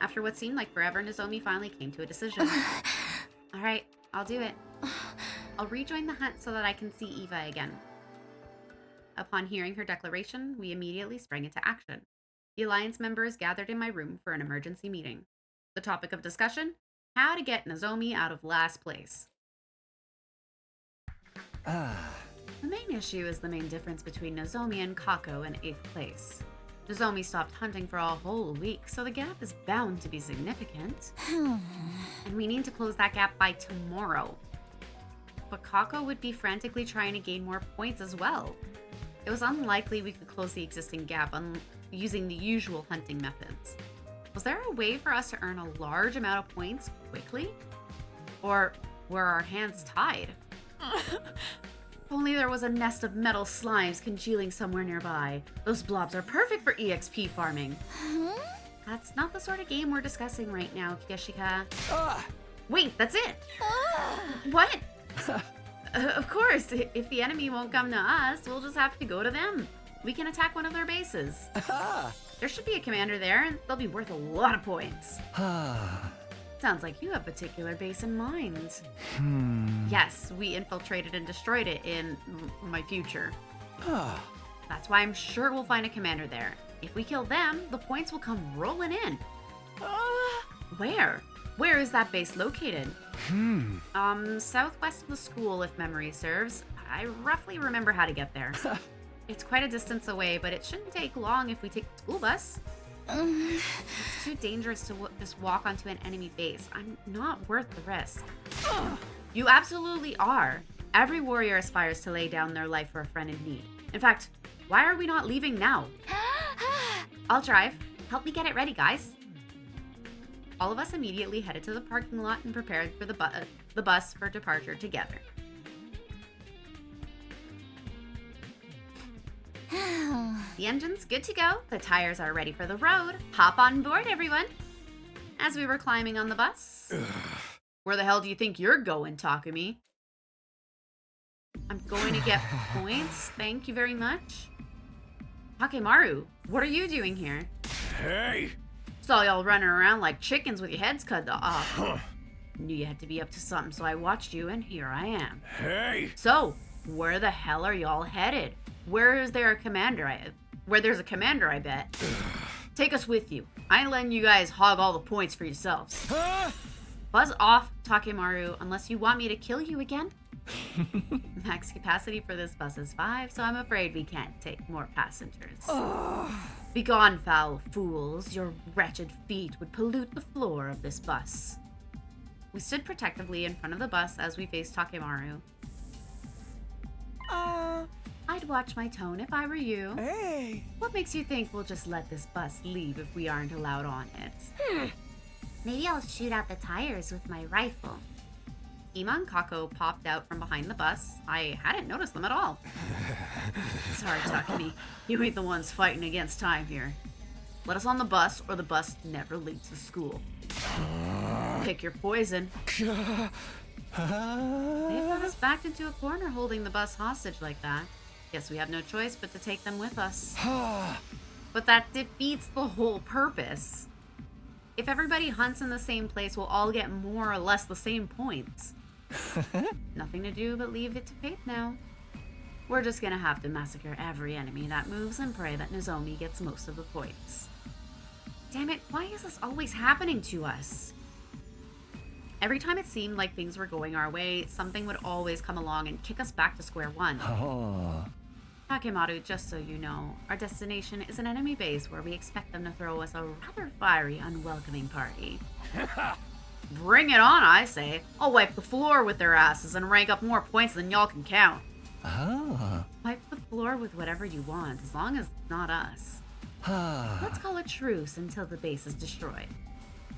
After what seemed like forever, Nozomi finally came to a decision. Alright, I'll do it. I'll rejoin the hunt so that I can see Eva again. Upon hearing her declaration, we immediately sprang into action. The Alliance members gathered in my room for an emergency meeting. The topic of discussion? How to get Nozomi out of last place. The main issue is the main difference between Nozomi and Kako in 8th place. Nozomi stopped hunting for a whole week, so the gap is bound to be significant. And we need to close that gap by tomorrow. But Kako would be frantically trying to gain more points as well. It was unlikely we could close the existing gap using the usual hunting methods. Was there a way for us to earn a large amount of points quickly? Or were our hands tied? If only there was a nest of metal slimes congealing somewhere nearby. Those blobs are perfect for EXP farming. That's not the sort of game we're discussing right now, Kigashika. Wait, that's it! What? Of course, if the enemy won't come to us, we'll just have to go to them. We can attack one of their bases. There should be a commander there, and they'll be worth a lot of points. Sounds like you have a particular base in mind. Yes, we infiltrated and destroyed it in my future. That's why I'm sure we'll find a commander there. If we kill them, the points will come rolling in. Where? Where is that base located? Southwest of the school, if memory serves. I roughly remember how to get there. It's quite a distance away, but it shouldn't take long if we take the school bus. It's too dangerous to just walk onto an enemy base. I'm not worth the risk. You absolutely are. Every warrior aspires to lay down their life for a friend in need. In fact, why are we not leaving now? I'll drive. Help me get it ready, guys. All of us immediately headed to the parking lot and prepared for the bus for departure together. The engine's good to go. The tires are ready for the road. Hop on board, everyone. As we were climbing on the bus. Where the hell do you think you're going, Takumi? I'm going to get points. Thank you very much. Takemaru, what are you doing here? Hey! Saw y'all running around like chickens with your heads cut off. Knew you had to be up to something, so I watched you, and here I am. Hey! So, where the hell are y'all headed? Where is there a commander? Where there's a commander, I bet. Take us with you. I ain't letting you guys hog all the points for yourselves. Buzz off, Takemaru, unless you want me to kill you again. Max capacity for this bus is 5, so I'm afraid we can't take more passengers. Begone, foul fools. Your wretched feet would pollute the floor of this bus. We stood protectively in front of the bus as we faced Takemaru. I'd watch my tone if I were you. Hey! What makes you think we'll just let this bus leave if we aren't allowed on it? Maybe I'll shoot out the tires with my rifle. Ima and Kako popped out from behind the bus. I hadn't noticed them at all. Sorry, Takumi. You ain't the ones fighting against time here. Let us on the bus, or the bus never leaves the school. Pick your poison. They've got us backed into a corner holding the bus hostage like that. Guess we have no choice but to take them with us. But that defeats the whole purpose. If everybody hunts in the same place, we'll all get more or less the same points. Nothing to do but leave it to fate now. We're just gonna have to massacre every enemy that moves and pray that Nozomi gets most of the points. Damn it, why is this always happening to us? Every time it seemed like things were going our way, something would always come along and kick us back to square one. Takemaru, just so you know, our destination is an enemy base where we expect them to throw us a rather fiery, unwelcoming party. Bring it on, I say. I'll wipe the floor with their asses and rank up more points than y'all can count. Wipe the floor with whatever you want, as long as it's not us. Let's call a truce until the base is destroyed.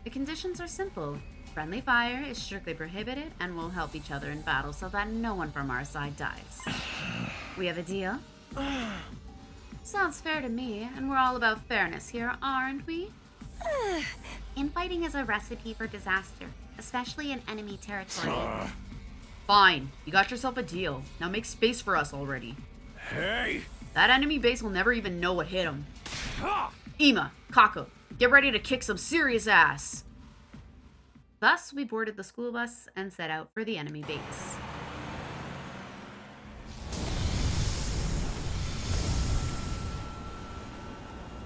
The conditions are simple. Friendly fire is strictly prohibited, and we'll help each other in battle so that no one from our side dies. We have a deal? Sounds fair to me, and we're all about fairness here, aren't we? Infighting is a recipe for disaster, especially in enemy territory. Fine, you got yourself a deal. Now make space for us already. Hey! That enemy base will never even know what hit them. Ima, Kako, get ready to kick some serious ass. Thus, we boarded the school bus and set out for the enemy base.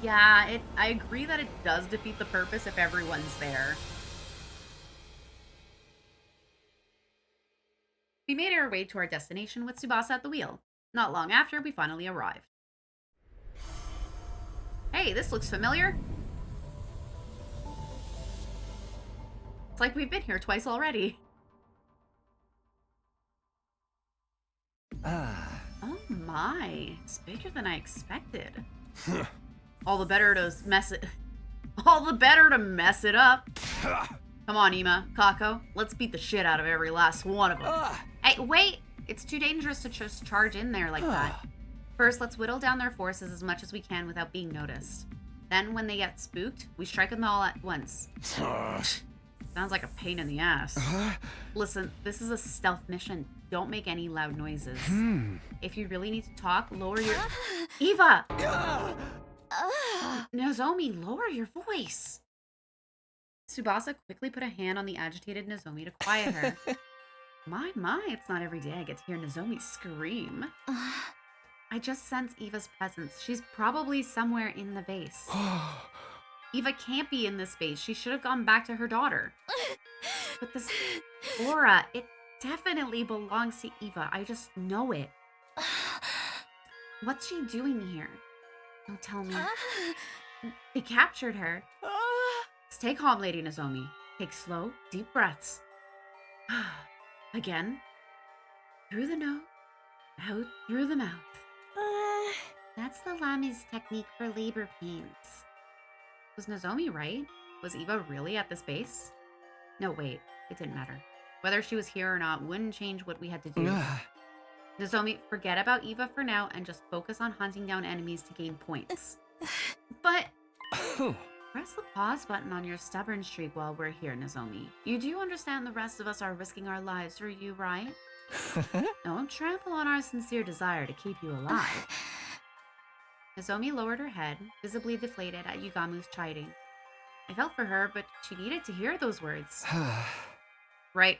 Yeah, I agree that it does defeat the purpose if everyone's there. We made our way to our destination with Tsubasa at the wheel. Not long after, we finally arrived. Hey, this looks familiar. It's like we've been here twice already. Oh my, it's bigger than I expected. All the better to mess it up. Come on, Ima, Kako, let's beat the shit out of every last one of them. Hey, wait! It's too dangerous to just charge in there like that. First, let's whittle down their forces as much as we can without being noticed. Then, when they get spooked, we strike them all at once. Sounds like a pain in the ass. Listen, this is a stealth mission. Don't make any loud noises. If you really need to talk, lower your... Eva! Nozomi, lower your voice. Tsubasa quickly put a hand on the agitated Nozomi to quiet her. My, it's not every day I get to hear Nozomi scream. I just sense Eva's presence. She's probably somewhere in the base. Eva can't be in this base. She should have gone back to her daughter. But this aura, it definitely belongs to Eva. I just know it. What's she doing here? Don't tell me. They captured her. Stay calm, Lady Nozomi. Take slow, deep breaths. Again. Through the nose, out through the mouth. That's the Lami's technique for labor pains. Was Nozomi right? Was Eva really at this base? No, wait. It didn't matter. Whether she was here or not wouldn't change what we had to do. Nozomi, forget about Eva for now and just focus on hunting down enemies to gain points. But press the pause button on your stubborn streak while we're here, Nozomi. You do understand the rest of us are risking our lives for you, right? Don't trample on our sincere desire to keep you alive. Nozomi lowered her head, visibly deflated at Yugamu's chiding. I felt for her, but she needed to hear those words. Right,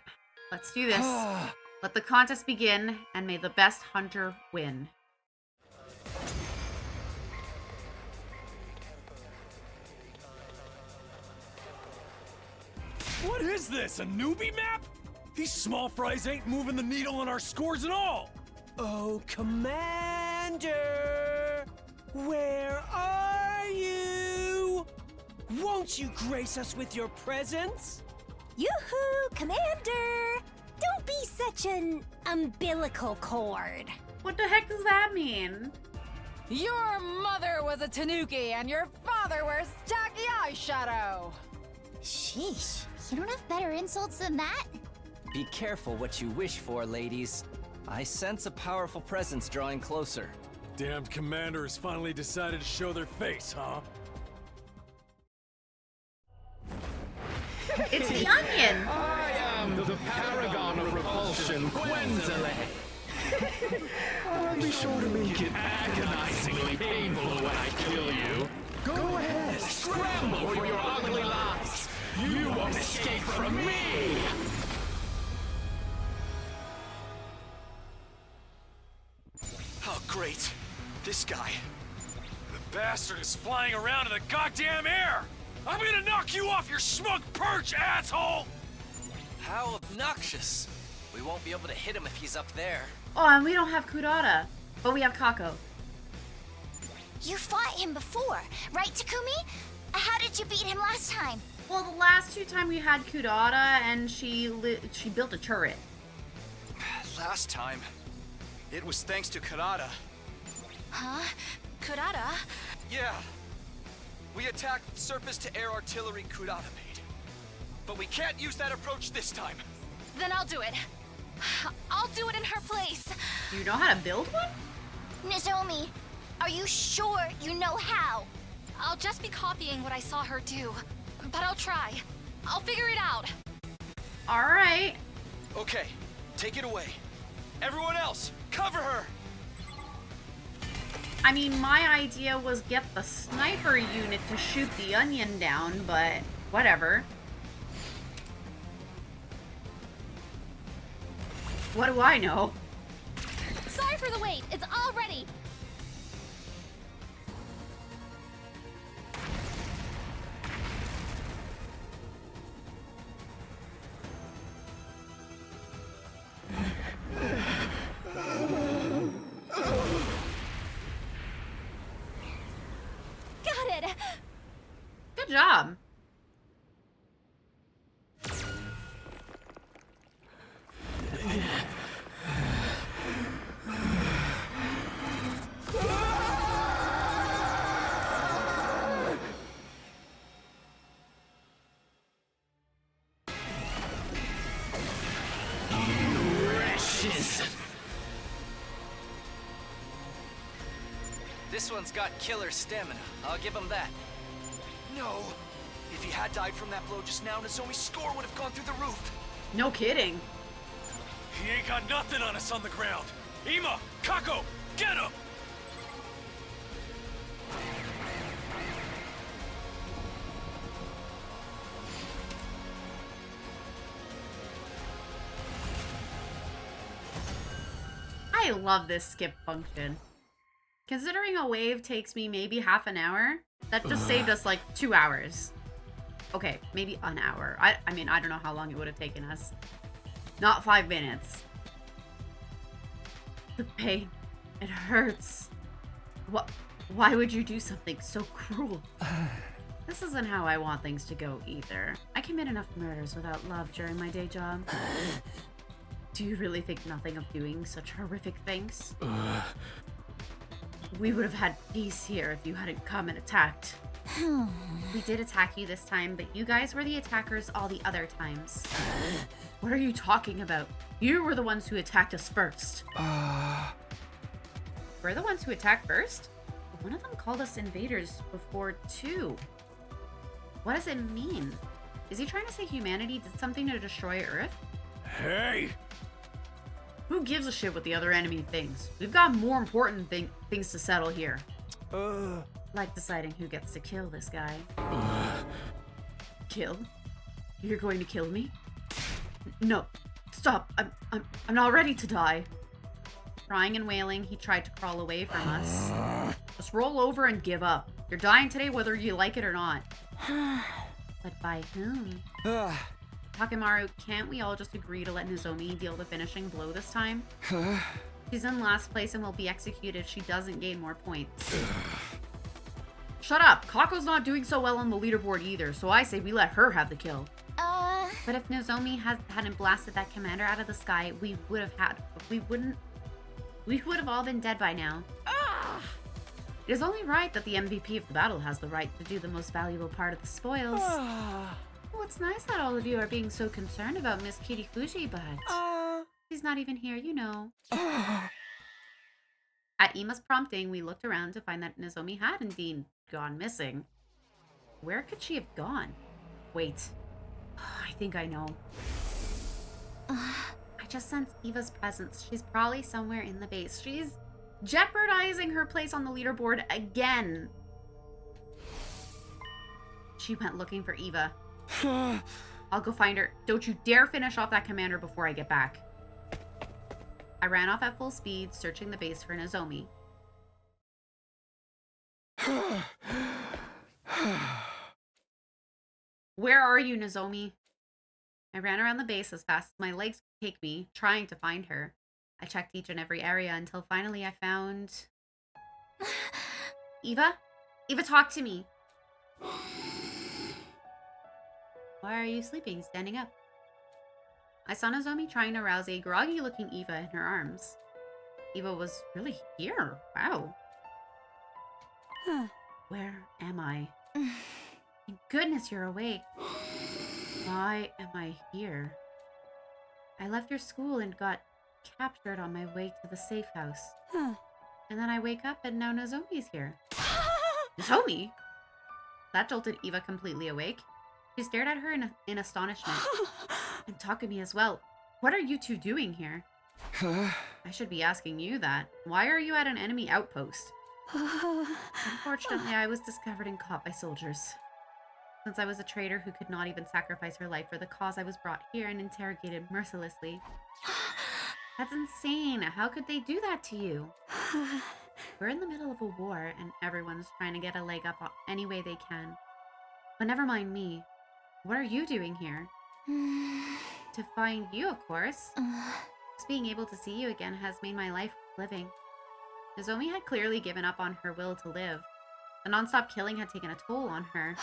let's do this. Let the contest begin, and may the best hunter win. What is this, a newbie map? These small fries ain't moving the needle on our scores at all! Oh, Commander! Where are you? Won't you grace us with your presence? Yoo-hoo, Commander! Don't be such an umbilical cord. What the heck does that mean? Your mother was a tanuki and your father wears tacky eyeshadow. Sheesh, you don't have better insults than that? Be careful what you wish for, ladies. I sense a powerful presence drawing closer. Damned commander has finally decided to show their face, huh? It's the onion! I am the paragon of repulsion, Quenzele. I'll be sure to make it agonizingly painful when I kill you. Go ahead, scramble for your ugly lives. You won't escape from me! Oh, great. This guy. The bastard is flying around in the goddamn air! I'm gonna knock you off your smug perch, asshole! How obnoxious. We won't be able to hit him if he's up there. Oh, and we don't have Kurata, but we have Kako. You fought him before, right, Takumi? How did you beat him last time? Well, the last two times we had Kurata, and she built a turret. Last time, it was thanks to Karada. Huh? Kurata? Yeah. We attacked with surface-to-air artillery Kurata made. But we can't use that approach this time. Then I'll do it. I'll do it in her place. You know how to build one? Nozomi, are you sure you know how? I'll just be copying what I saw her do. But I'll try. I'll figure it out. All right. Okay, take it away. Everyone else, cover her! I mean, my idea was get the sniper unit to shoot the onion down, but whatever. What do I know? Sorry for the wait. It's all ready. Got it! Good job. This one's got killer stamina. I'll give him that. No. If he had died from that blow just now, Nozomi's score would have gone through the roof. No kidding. He ain't got nothing on us on the ground. Ima, Kako, get him! I love this skip function. Considering a wave takes me maybe half an hour, that just saved us like 2 hours. Okay, maybe an hour. I mean, I don't know how long it would have taken us. Not 5 minutes. The pain. It hurts. Why would you do something so cruel? This isn't how I want things to go either. I commit enough murders without love during my day job. Do you really think nothing of doing such horrific things? We would have had peace here if you hadn't come and attacked. We did attack you this time, but you guys were the attackers all the other times. What are you talking about? You were the ones who attacked us first. We're the ones who attacked first? One of them called us invaders before, too. What does it mean? Is he trying to say humanity did something to destroy Earth? Hey! Who gives a shit what the other enemy thinks? We've got more important things to settle here. Like deciding who gets to kill this guy. Kill? You're going to kill me? No. Stop. I'm not ready to die. Crying and wailing, he tried to crawl away from us. Just roll over and give up. You're dying today whether you like it or not. But by whom? Takemaru, can't we all just agree to let Nozomi deal the finishing blow this time? She's in last place and will be executed if she doesn't gain more points. Shut up! Kako's not doing so well on the leaderboard either, so I say we let her have the kill. But if Nozomi hadn't blasted that commander out of the sky, we would have all been dead by now. It is only right that the MVP of the battle has the right to do the most valuable part of the spoils. Well, it's nice that all of you are being so concerned about Miss Kitty Fuji, but she's not even here, you know. At Ima's prompting, we looked around to find that Nozomi had indeed gone missing. Where could she have gone? Wait. I think I know. I just sense Eva's presence. She's probably somewhere in the base. She's jeopardizing her place on the leaderboard again. She went looking for Eva. I'll go find her. Don't you dare finish off that commander before I get back. I ran off at full speed, searching the base for Nozomi. Where are you, Nozomi? I ran around the base as fast as my legs could take me, trying to find her. I checked each and every area until finally I found... Eva? Eva, talk to me. Why are you sleeping, standing up? I saw Nozomi trying to rouse a groggy-looking Eva in her arms. Eva was really here. Wow. Where am I? Thank goodness you're awake. Why am I here? I left your school and got captured on my way to the safe house. And then I wake up and now Nozomi's here. Nozomi? That jolted Eva completely awake. She stared at her in astonishment. And Takumi as well. What are you two doing here? I should be asking you that. Why are you at an enemy outpost? Unfortunately, I was discovered and caught by soldiers. Since I was a traitor who could not even sacrifice her life for the cause, I was brought here and interrogated mercilessly. That's insane. How could they do that to you? We're in the middle of a war, and everyone's trying to get a leg up any way they can. But never mind me. What are you doing here? To find you, of course. Just being able to see you again has made my life living. Nozomi had clearly given up on her will to live. The non-stop killing had taken a toll on her.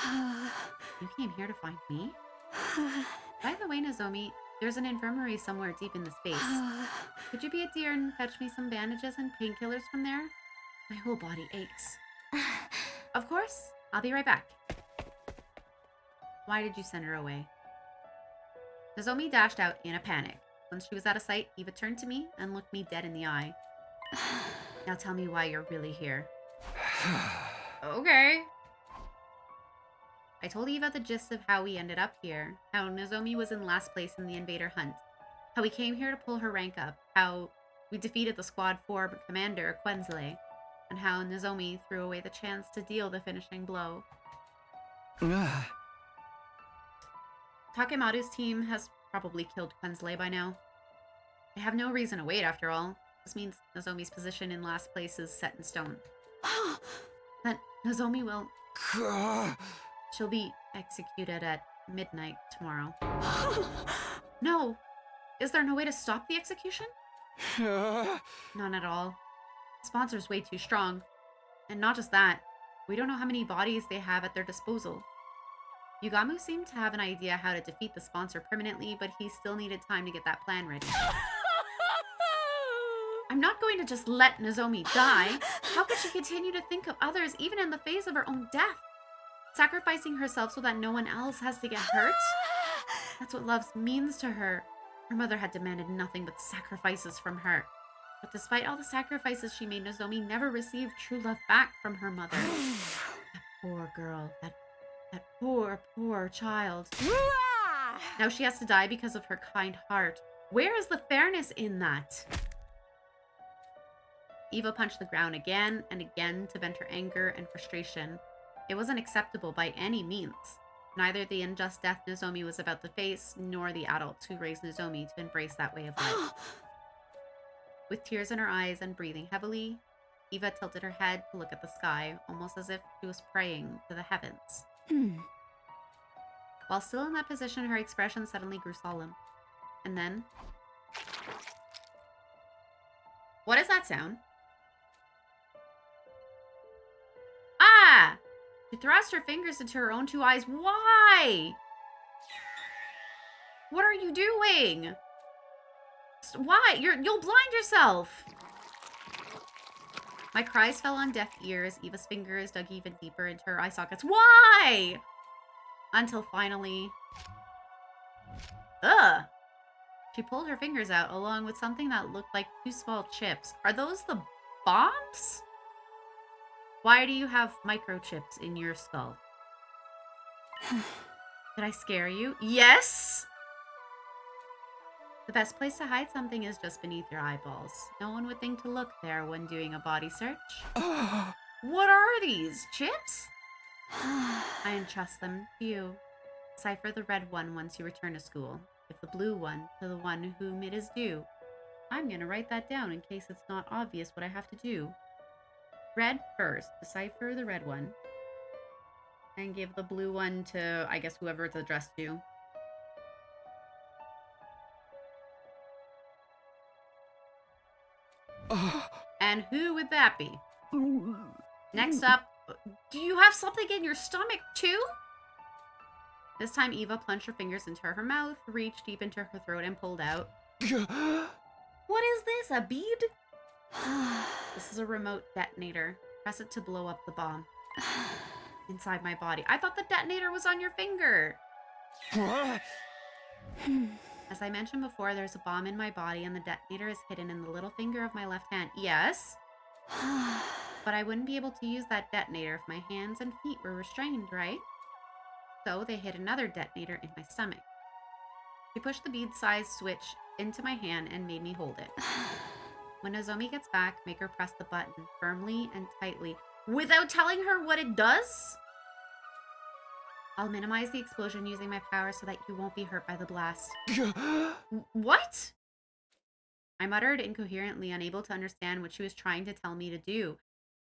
You came here to find me? By the way, Nozomi, there's an infirmary somewhere deep in this base. Could you be a dear and fetch me some bandages and painkillers from there? My whole body aches. Of course. I'll be right back. Why did you send her away? Nozomi dashed out in a panic. Once she was out of sight, Eva turned to me and looked me dead in the eye. Now tell me why you're really here. Okay. I told Eva the gist of how we ended up here, how Nozomi was in last place in the invader hunt, how we came here to pull her rank up, how we defeated the Squad 4 commander, Quensley, and how Nozomi threw away the chance to deal the finishing blow. Takemaru's team has probably killed Quensley by now. They have no reason to wait after all. This means Nozomi's position in last place is set in stone. That Nozomi will... She'll be executed at midnight tomorrow. No! Is there no way to stop the execution? None at all. The sponsor's way too strong. And not just that, we don't know how many bodies they have at their disposal. Yugamu seemed to have an idea how to defeat the sponsor permanently, but he still needed time to get that plan ready. I'm not going to just let Nozomi die. How could she continue to think of others even in the face of her own death? Sacrificing herself so that no one else has to get hurt? That's what love means to her. Her mother had demanded nothing but sacrifices from her. But despite all the sacrifices she made, Nozomi never received true love back from her mother. That poor girl. That poor, poor child. Now she has to die because of her kind heart. Where is the fairness in that? Eva punched the ground again and again to vent her anger and frustration. It wasn't acceptable by any means. Neither the unjust death Nozomi was about to face, nor the adults who raised Nozomi to embrace that way of life. With tears in her eyes and breathing heavily, Eva tilted her head to look at the sky, almost as if she was praying to the heavens. While still in that position, her expression suddenly grew solemn. And then... What is that sound? Ah! She thrust her fingers into her own two eyes. Why? What are you doing? Why? You'll blind yourself. My cries fell on deaf ears. Eva's fingers dug even deeper into her eye sockets. Why? Until finally... Ugh! She pulled her fingers out along with something that looked like 2 small chips. Are those the bombs? Why do you have microchips in your skull? Did I scare you? Yes! The best place to hide something is just beneath your eyeballs. No one would think to look there when doing a body search. What are these? Chips? I entrust them to you. Decipher the red one once you return to school. Give the blue one to the one whom it is due. I'm gonna write that down in case it's not obvious what I have to do. Red first. Decipher the red one. And give the blue one to, I guess, whoever it's addressed to. And who would that be? Next up, do you have something in your stomach too? This time Eva plunged her fingers into her mouth, reached deep into her throat and pulled out. What is this, a bead? This is a remote detonator. Press it to blow up the bomb. Inside my body. I thought the detonator was on your finger. As I mentioned before, there's a bomb in my body and the detonator is hidden in the little finger of my left hand. Yes. But I wouldn't be able to use that detonator if my hands and feet were restrained, right? So they hid another detonator in my stomach. She pushed the bead-sized switch into my hand and made me hold it. When Nozomi gets back, make her press the button firmly and tightly. Without telling her what it does? I'll minimize the explosion using my power so that you won't be hurt by the blast. What? I muttered incoherently, unable to understand what she was trying to tell me to do.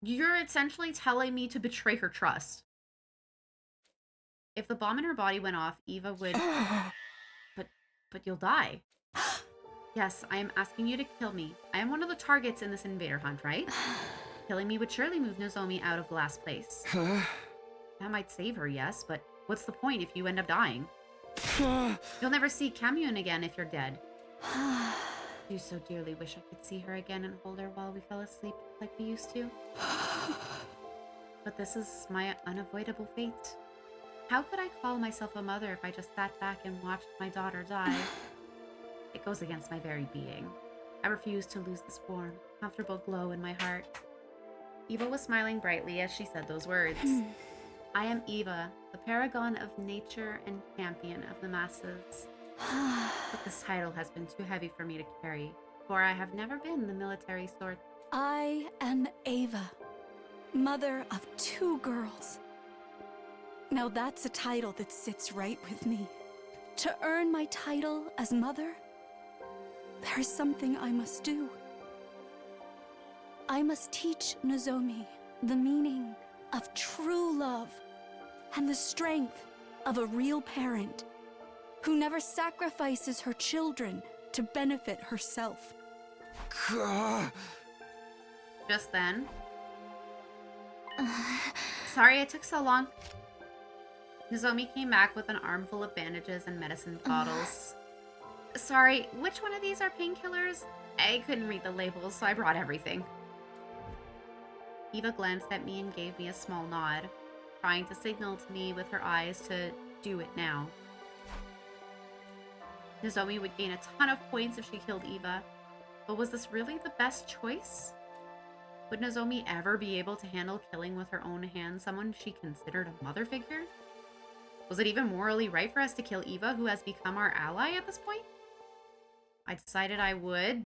You're essentially telling me to betray her trust. If the bomb in her body went off, Eva would... But you'll die. Yes, I am asking you to kill me. I am one of the targets in this invader hunt, right? Killing me would surely move Nozomi out of last place. That might save her, yes, but what's the point if you end up dying? You'll never see Kamyun again if you're dead. I do so dearly wish I could see her again and hold her while we fell asleep like we used to. But this is my unavoidable fate. How could I call myself a mother if I just sat back and watched my daughter die? It goes against my very being. I refuse to lose this warm, comfortable glow in my heart. Eva was smiling brightly as she said those words. I am Eva, the paragon of nature and champion of the masses. But this title has been too heavy for me to carry, for I have never been the military sort. I am Ava, mother of 2 girls. Now that's a title that sits right with me. To earn my title as mother, there is something I must do. I must teach Nozomi the meaning of true love and the strength of a real parent who never sacrifices her children to benefit herself. Just then. Sorry it took so long. Nozomi came back with an armful of bandages and medicine bottles. Sorry, which one of these are painkillers? I couldn't read the labels, so I brought everything. Eva glanced at me and gave me a small nod, trying to signal to me with her eyes to do it now. Nozomi would gain a ton of points if she killed Eva, but was this really the best choice? Would Nozomi ever be able to handle killing with her own hands someone she considered a mother figure? Was it even morally right for us to kill Eva, who has become our ally at this point? I decided I would,